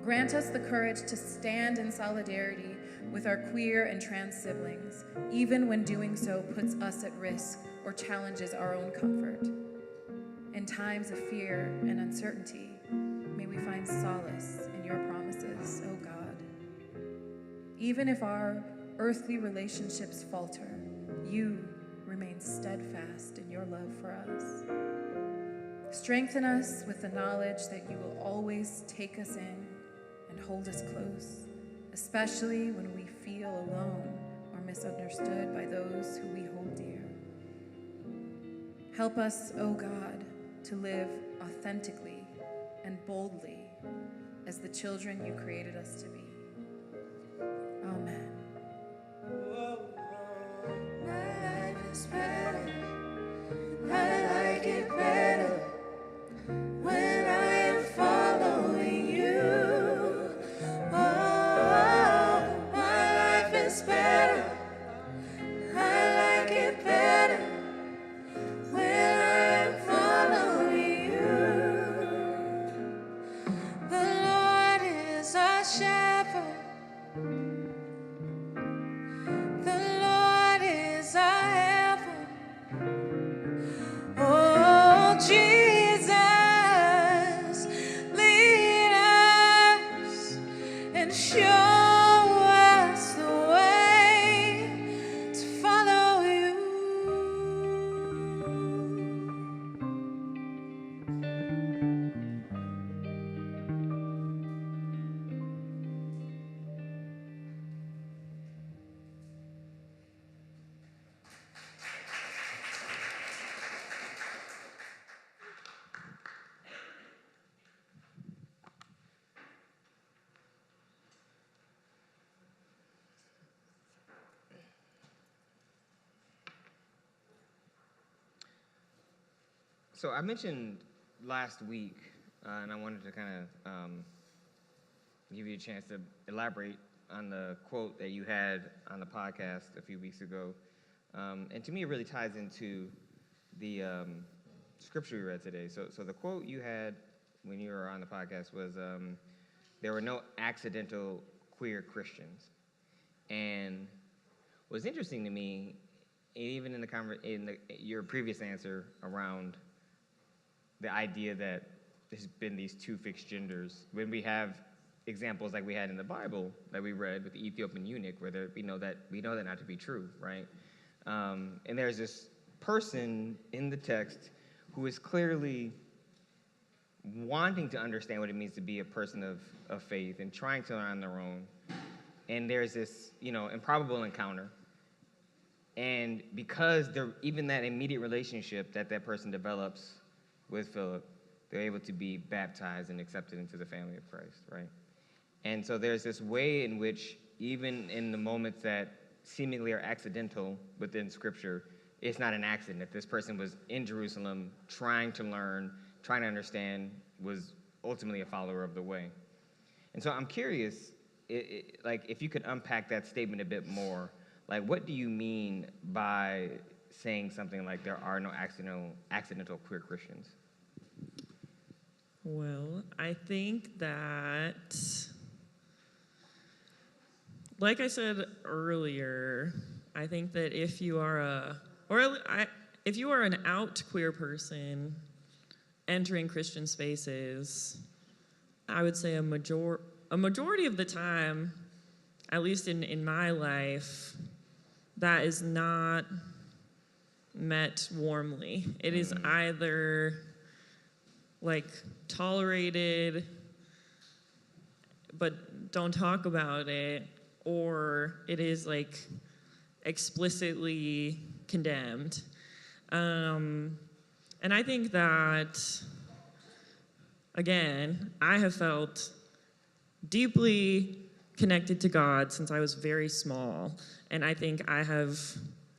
[SPEAKER 7] Grant us the courage to stand in solidarity with our queer and trans siblings, even when doing so puts us at risk or challenges our own comfort. In times of fear and uncertainty, may we find solace in your promises, O God. Even if our earthly relationships falter, you remain steadfast in your love for us. Strengthen us with the knowledge that you will always take us in and hold us close, especially when we feel alone or misunderstood by those who we hold dear. Help us, O God, to live authentically and boldly as the children you created us to be. Amen.
[SPEAKER 1] My life is better. I like it better when I am following you. Oh, my life is better. I like it better when I am following you. The Lord is our shepherd. The Lord is our helper. Oh, Jesus, lead us and show us the way to follow you.
[SPEAKER 4] So I mentioned last week, and I wanted to kind of give you a chance to elaborate on the quote that you had on the podcast a few weeks ago. And to me, it really ties into the scripture we read today. So the quote you had when you were on the podcast was, there were no accidental queer Christians. And what's interesting to me, even in your previous answer around the idea that there's been these two fixed genders, when we have examples like we had in the Bible that we read with the Ethiopian eunuch, where we know that not to be true, right? And there's this person in the text who is clearly wanting to understand what it means to be a person of faith and trying to learn on their own. And there's this, improbable encounter. And because even that immediate relationship that person develops with Philip, they're able to be baptized and accepted into the family of Christ, right? And so there's this way in which, even in the moments that seemingly are accidental within Scripture, it's not an accident. That this person was in Jerusalem trying to learn, trying to understand, was ultimately a follower of the way. And so I'm curious, if you could unpack that statement a bit more. Like, what do you mean by saying something like there are no accidental queer Christians?
[SPEAKER 6] Well, I think that like I said earlier, I think that if you are if you are an out queer person entering Christian spaces, I would say a majority of the time, at least in my life, that is not met warmly. It is either like tolerated, but don't talk about it, or it is like explicitly condemned. And I think that, again, I have felt deeply connected to God since I was very small. And I think I have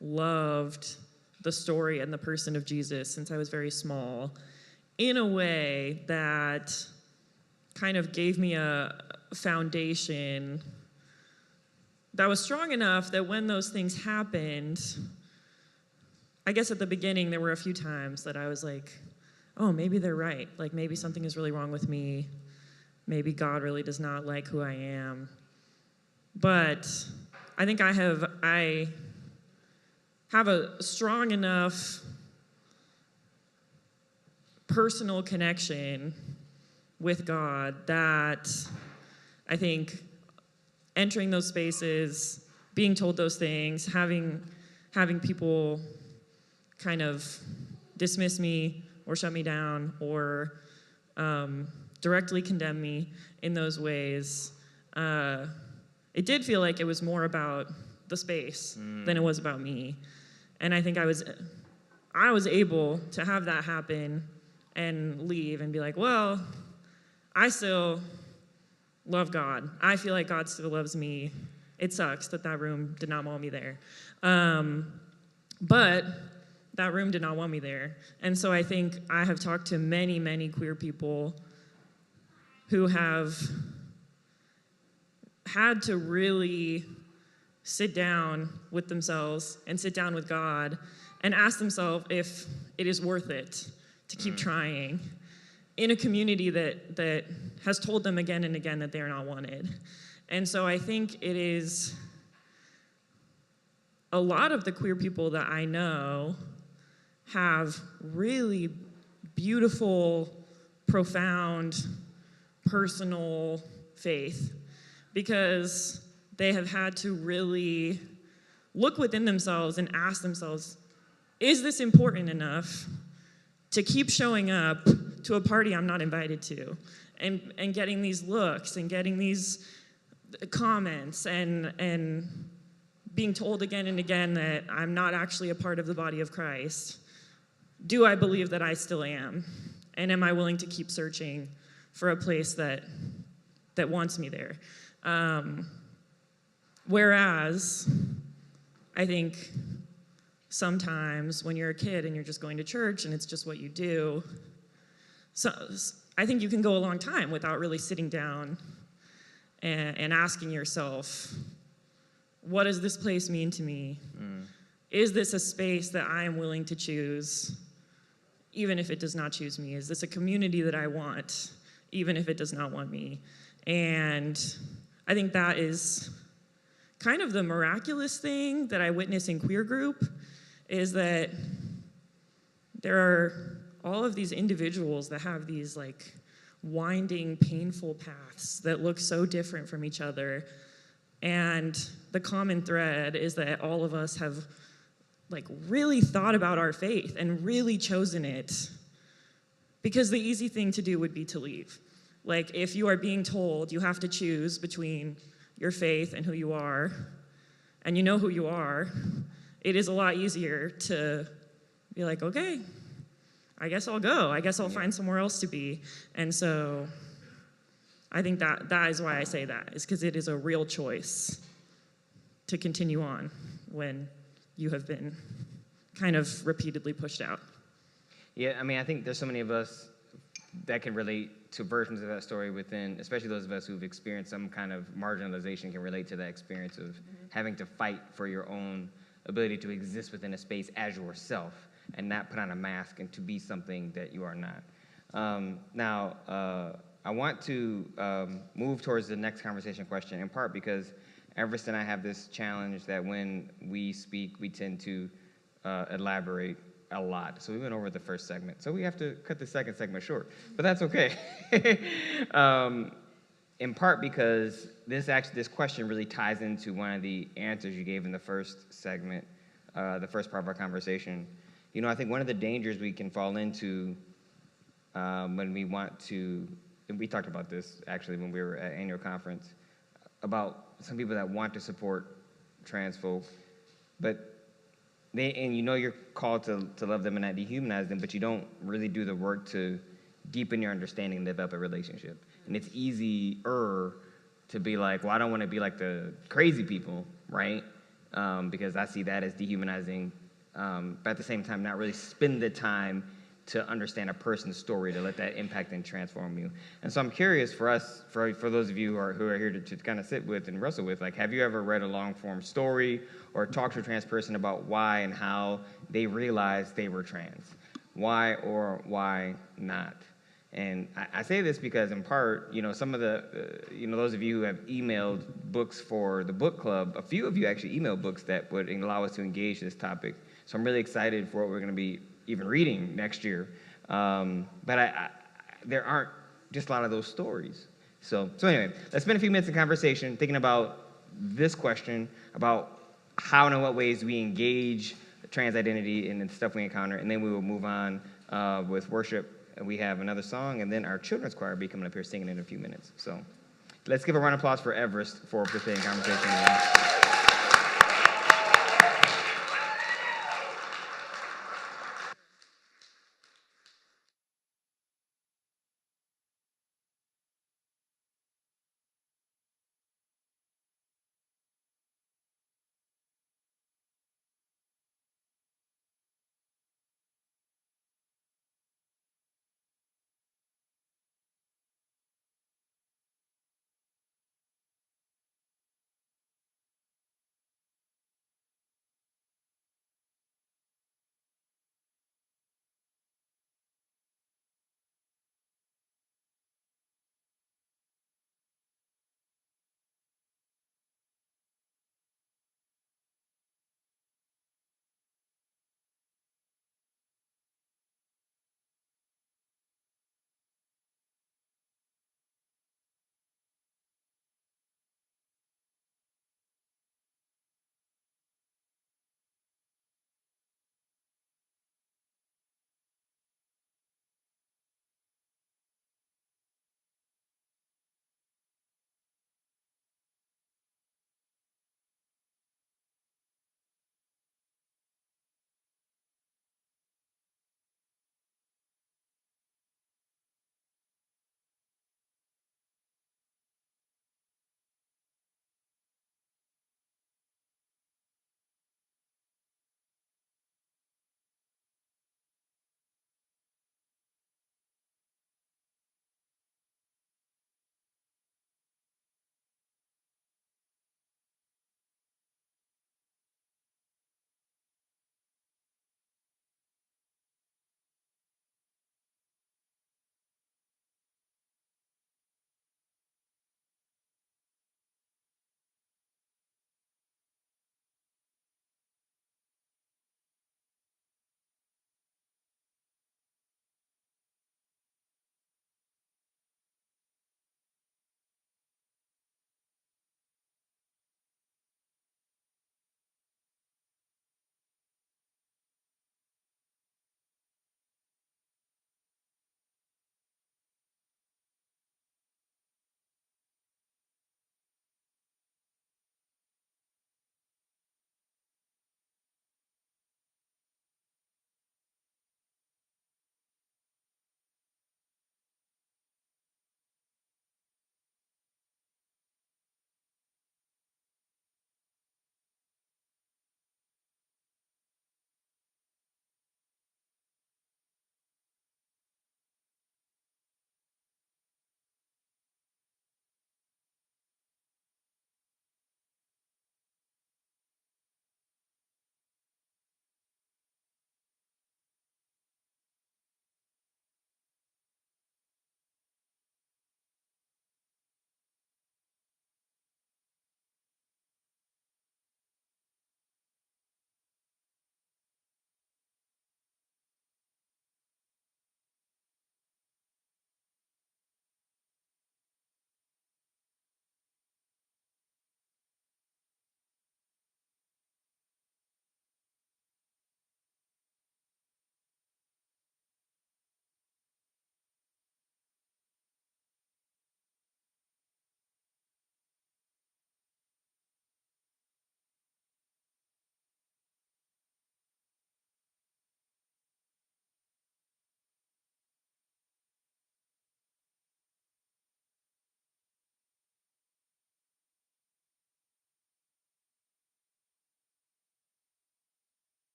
[SPEAKER 6] loved the story and the person of Jesus since I was very small in a way that kind of gave me a foundation that was strong enough that when those things happened, I guess at the beginning there were a few times that I was like, oh, maybe they're right. Like maybe something is really wrong with me. Maybe God really does not like who I am. But I think I have a strong enough personal connection with God that I think entering those spaces, being told those things, having people kind of dismiss me or shut me down or directly condemn me in those ways, it did feel like it was more about the space than it was about me. And I think I was able to have that happen and leave and be like, well, I still love God. I feel like God still loves me. It sucks that room did not want me there. But that room did not want me there. And so I think I have talked to many, many queer people who have had to really sit down with themselves and sit down with God and ask themselves if it is worth it to keep trying in a community that has told them again and again that they're not wanted. And so I think it is a lot of the queer people that I know have really beautiful, profound, personal faith because they have had to really look within themselves and ask themselves, is this important enough to keep showing up to a party I'm not invited to and getting these looks and getting these comments and being told again and again that I'm not actually a part of the body of Christ? Do I believe that I still am? And am I willing to keep searching for a place that wants me there? Whereas I think sometimes when you're a kid and you're just going to church and it's just what you do, so I think you can go a long time without really sitting down and asking yourself, what does this place mean to me? Is this a space that I am willing to choose, even if it does not choose me? Is this a community that I want, even if it does not want me? And I think that is kind of the miraculous thing that I witness in queer group, is that there are all of these individuals that have these like winding, painful paths that look so different from each other. And the common thread is that all of us have like really thought about our faith and really chosen it, because the easy thing to do would be to leave. Like if you are being told you have to choose between your faith and who you are, and you know who you are, it is a lot easier to be like, okay, I guess I'll go. I guess I'll find somewhere else to be. And so I think that is why I say that, is because it is a real choice to continue on when you have been kind of repeatedly pushed out.
[SPEAKER 4] Yeah, I mean, I think there's so many of us that can relate to versions of that story within, especially those of us who've experienced some kind of marginalization can relate to that experience of having to fight for your own ability to exist within a space as yourself and not put on a mask and to be something that you are not. Now, I want to move towards the next conversation question, in part because Everest and I have this challenge that when we speak, we tend to elaborate a lot. So we went over the first segment. So we have to cut the second segment short, but that's okay. In part because this question really ties into one of the answers you gave in the first segment, the first part of our conversation. You know, I think one of the dangers we can fall into when we want to, and we talked about this actually when we were at annual conference, about some people that want to support trans folk, but and you know you're called to love them and not dehumanize them, but you don't really do the work to deepen your understanding and develop a relationship. And it's easier to be like, well, I don't want to be like the crazy people, right? Because I see that as dehumanizing, but at the same time, not really spend the time to understand a person's story, to let that impact and transform you. And so I'm curious for us, for those of you who are here to kind of sit with and wrestle with, like, have you ever read a long form story or talked to a trans person about why and how they realized they were trans? Why or why not? And I say this because in part, you know, some of the, those of you who have emailed books for the book club, a few of you actually emailed books that would allow us to engage this topic. So I'm really excited for what we're going to be even reading next year. But there aren't just a lot of those stories. So anyway, let's spend a few minutes in conversation thinking about this question, about how and in what ways we engage trans identity and the stuff we encounter, and then we will move on with worship. We have another song, and then our children's choir will be coming up here singing in a few minutes. So let's give a round of applause for Everest for participating in conversation.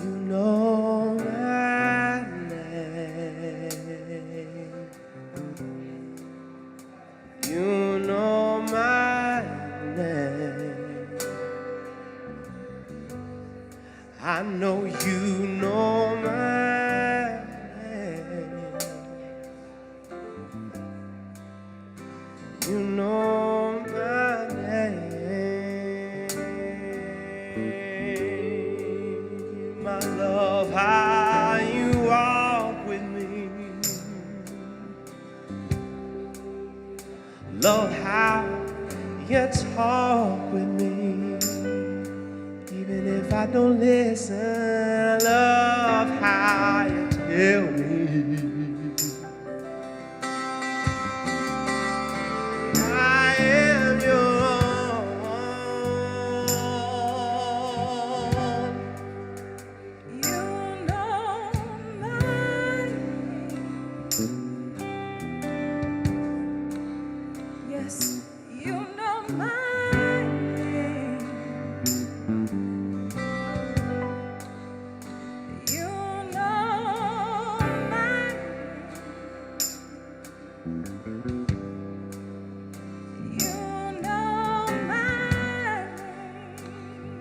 [SPEAKER 3] You know my name. You know my name. I know you know my name. You know my name. My love, how you walk with me. Love, how you talk with me. Even if I don't listen, I love how you tell me I am your own.
[SPEAKER 7] You know my name. Yes, you know my name. You know my name. You know my name.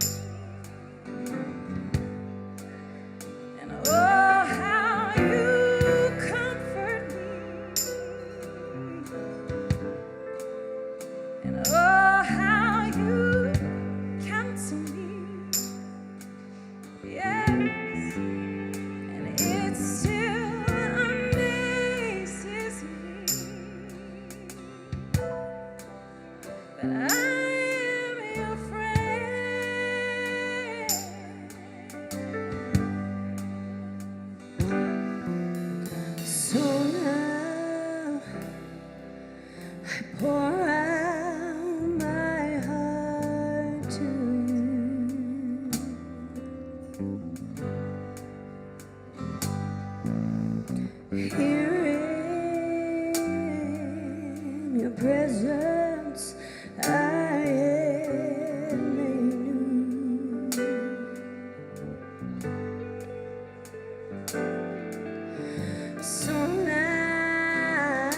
[SPEAKER 7] And oh, how you comfort me. And oh, how you counsel me. Yes, and it still amazes me that I am your friend. So now I pour out my heart to you. Here in your presence, I am made new. So now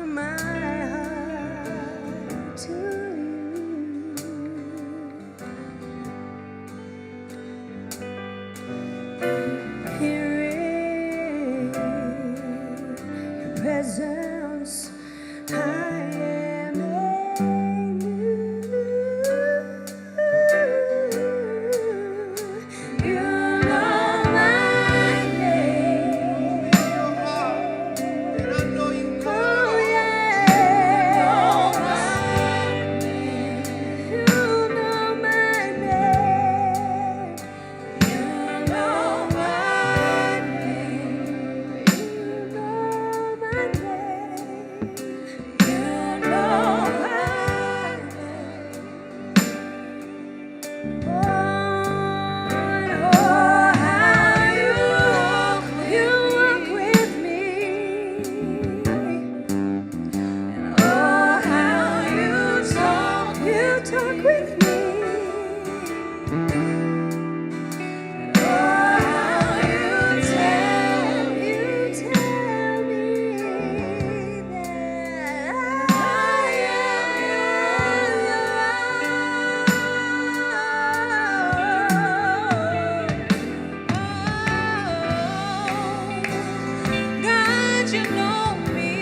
[SPEAKER 7] my heart to you. Here in your presence, I am made new. You know my name.
[SPEAKER 3] And I know you
[SPEAKER 7] Oh
[SPEAKER 3] know.
[SPEAKER 7] yeah. You know my name. You know my name. You know my name. You know my name. Oh, how you walk with me. And oh, how you talk with me. And oh, how you tell me that I am your own. God, you know me.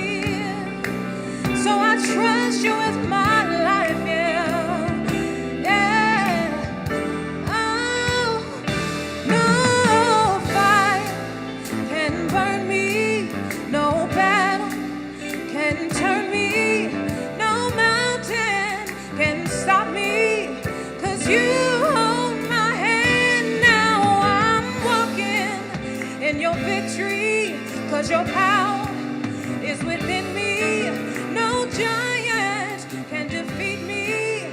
[SPEAKER 7] So I trust you with my life, yeah. Yeah.
[SPEAKER 1] 'cause your power is within me. No giant can defeat me,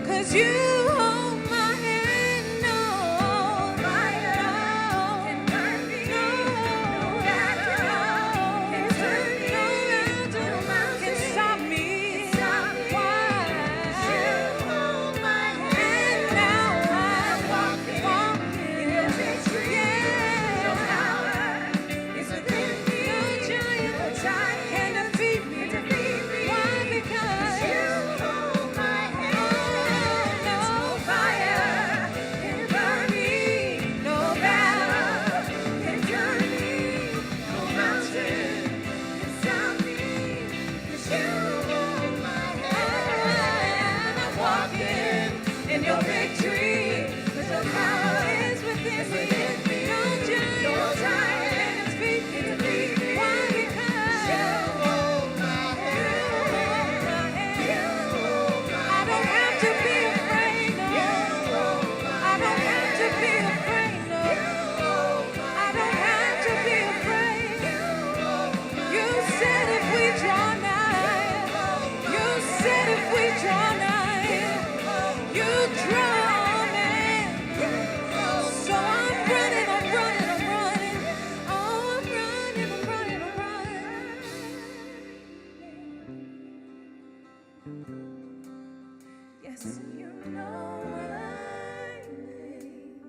[SPEAKER 1] 'cause you hold my hand. No fire can burn me. No battle can turn me. No mountain can stop me. Why? You hold my hand. Now I walk in your victory. Yeah. Your power is within me. No giant can defeat me. Why? Because you hold my hand. No fire can burn me. No battle can turn me. No mountain can stop me. 'Cause you hold my hand. I'm walking in your victory. 'Cause your power is within me. No giant can defeat me. Why? Because you hold my hand. I don't have to be afraid, no. I don't have to be afraid, no. I don't have to be afraid. You said if we draw nigh, you said if we draw nigh, you draw me. So I'm running, I'm running, I'm running. Oh, I'm running, I'm running, I'm running. Yes, you know what I need.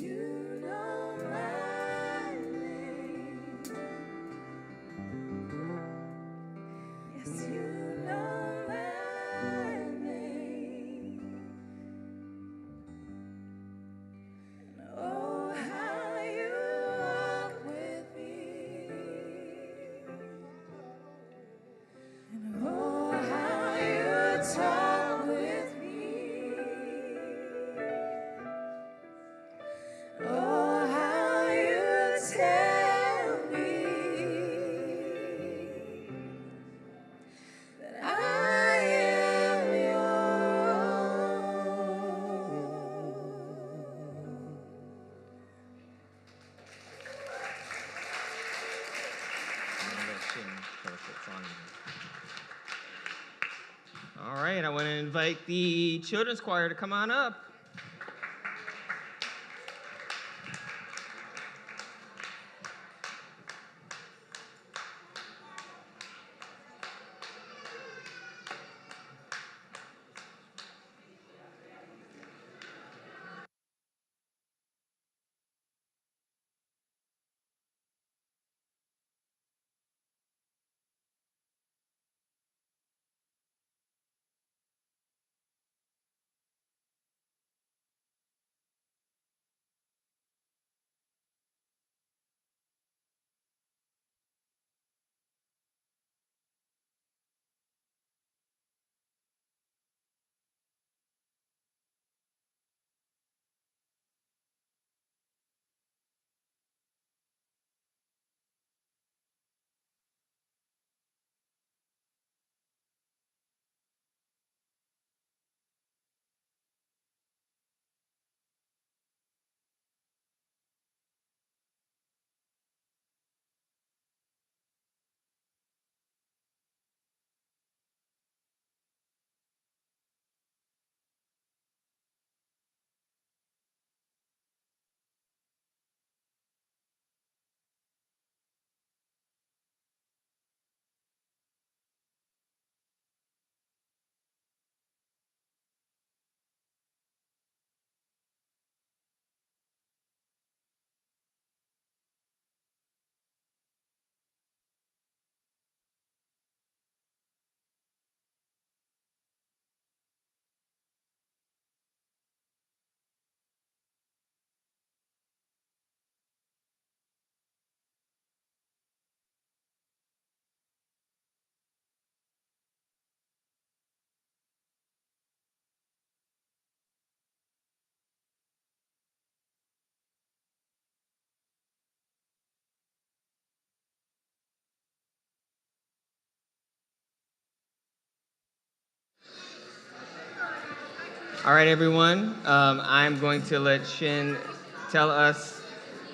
[SPEAKER 1] You know my name. Yes, you know my name. Oh, how you walk with me. And oh, how you talk with me. Oh, how you tell me that I am
[SPEAKER 4] All right, I want to invite the children's choir to come on up. All right, everyone. I'm going to let Shin tell us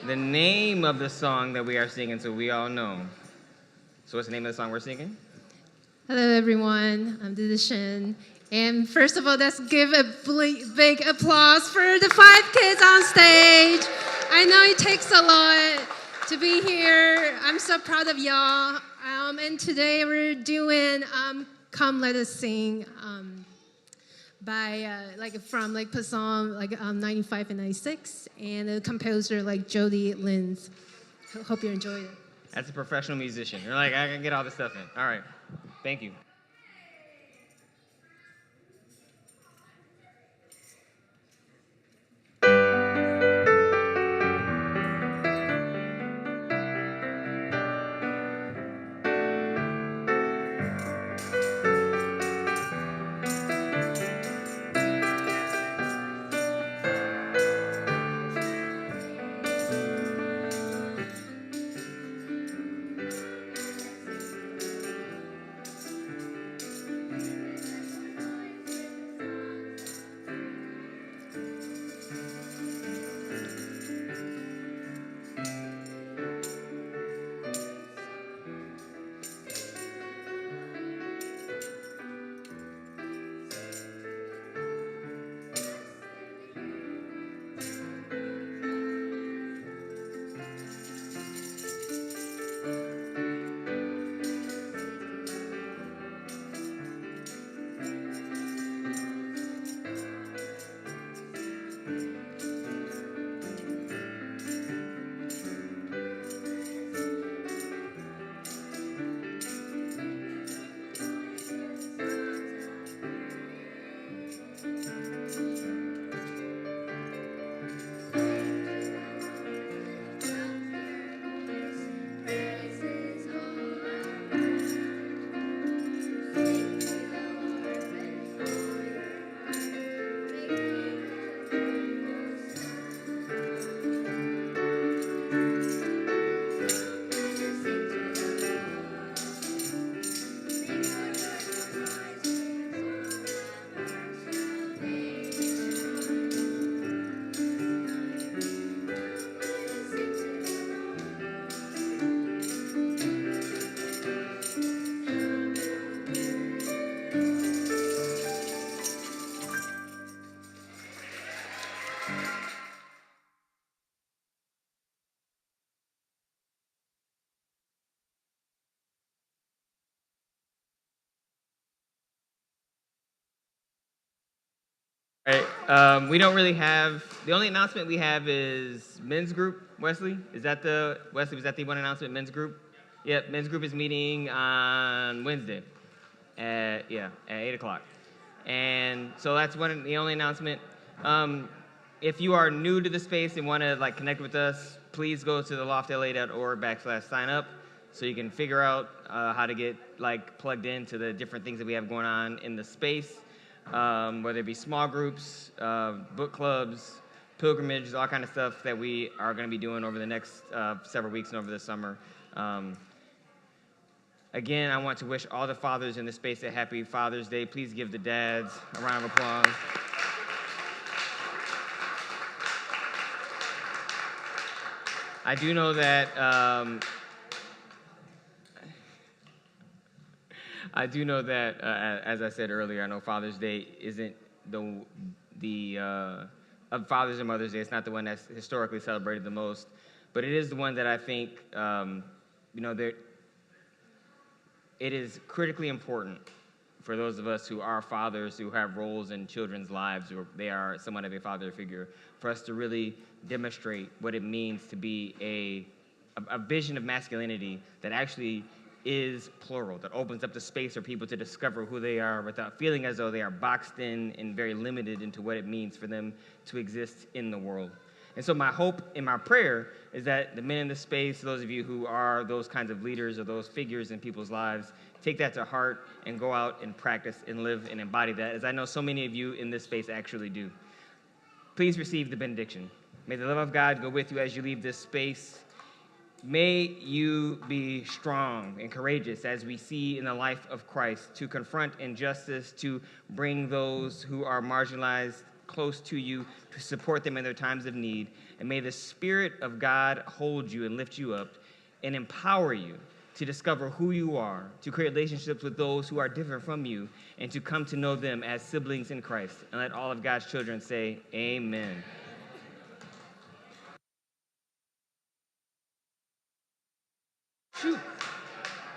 [SPEAKER 4] the name of the song that we are singing so we all know. So what's the name of the song we're singing?
[SPEAKER 8] Hello, everyone. I'm Didishan. And first of all, let's give a big applause for the 5 kids on stage. I know it takes a lot to be here. I'm so proud of y'all. And today we're doing "Come Let Us Sing" by from Psalm 95 and 96, and a composer like Jody Linz. Hope you enjoy it.
[SPEAKER 4] That's a professional musician. You're like, I can get all this stuff in. All right. Thank you. All right. We don't really have, the only announcement we have is men's group. Westley, was that the one announcement, men's group? Yep, men's group is meeting on Wednesday at 8 o'clock. And so that's the only announcement. If you are new to the space and want to connect with us, please go to the loftla.org/sign up so you can figure out how to get plugged into the different things that we have going on in the space, whether it be small groups, book clubs, pilgrimages, all kind of stuff that we are going to be doing over the next several weeks and over the summer. Again, I want to wish all the fathers in the space a happy Father's Day. Please give the dads a round of applause. I do know that as I said earlier, I know Father's Day isn't of Father's and Mother's Day. It's not the one that's historically celebrated the most, but it is the one that I think it is critically important for those of us who are fathers, who have roles in children's lives, or they are somewhat of a father figure, for us to really demonstrate what it means to be a vision of masculinity that actually is plural, that opens up the space for people to discover who they are without feeling as though they are boxed in and very limited into what it means for them to exist in the world. And so my hope and my prayer is that the men in the space, those of you who are those kinds of leaders or those figures in people's lives, take that to heart and go out and practice and live and embody that, as I know so many of you in this space actually do. Please receive the benediction. May the love of God go with you as you leave this space. May you be strong and courageous, as we see in the life of Christ, to confront injustice, to bring those who are marginalized close to you to support them in their times of need. And may the Spirit of God hold you and lift you up and empower you to discover who you are, to create relationships with those who are different from you, and to come to know them as siblings in Christ. And let all of God's children say, amen. Shoot,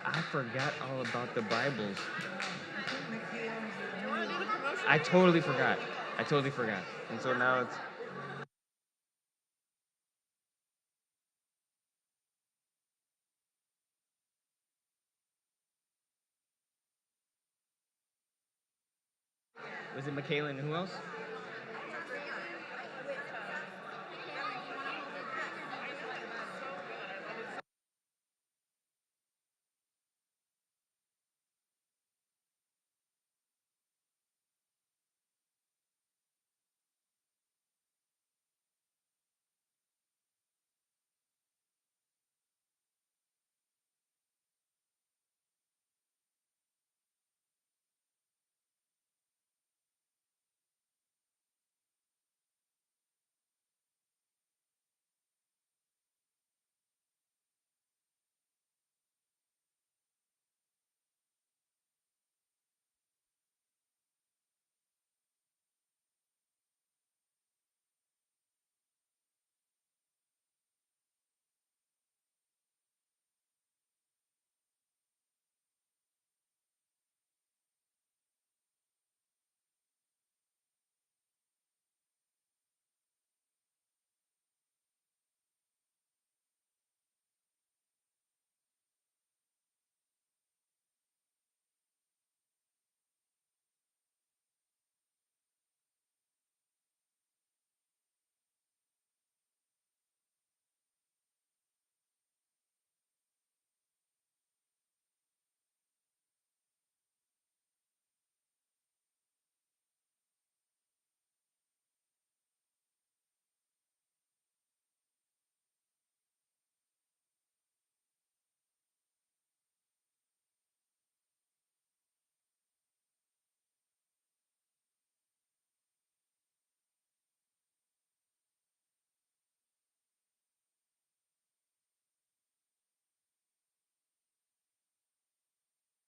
[SPEAKER 4] I forgot all about the Bibles. I totally forgot. And so now it's... Was it Michaela and who else?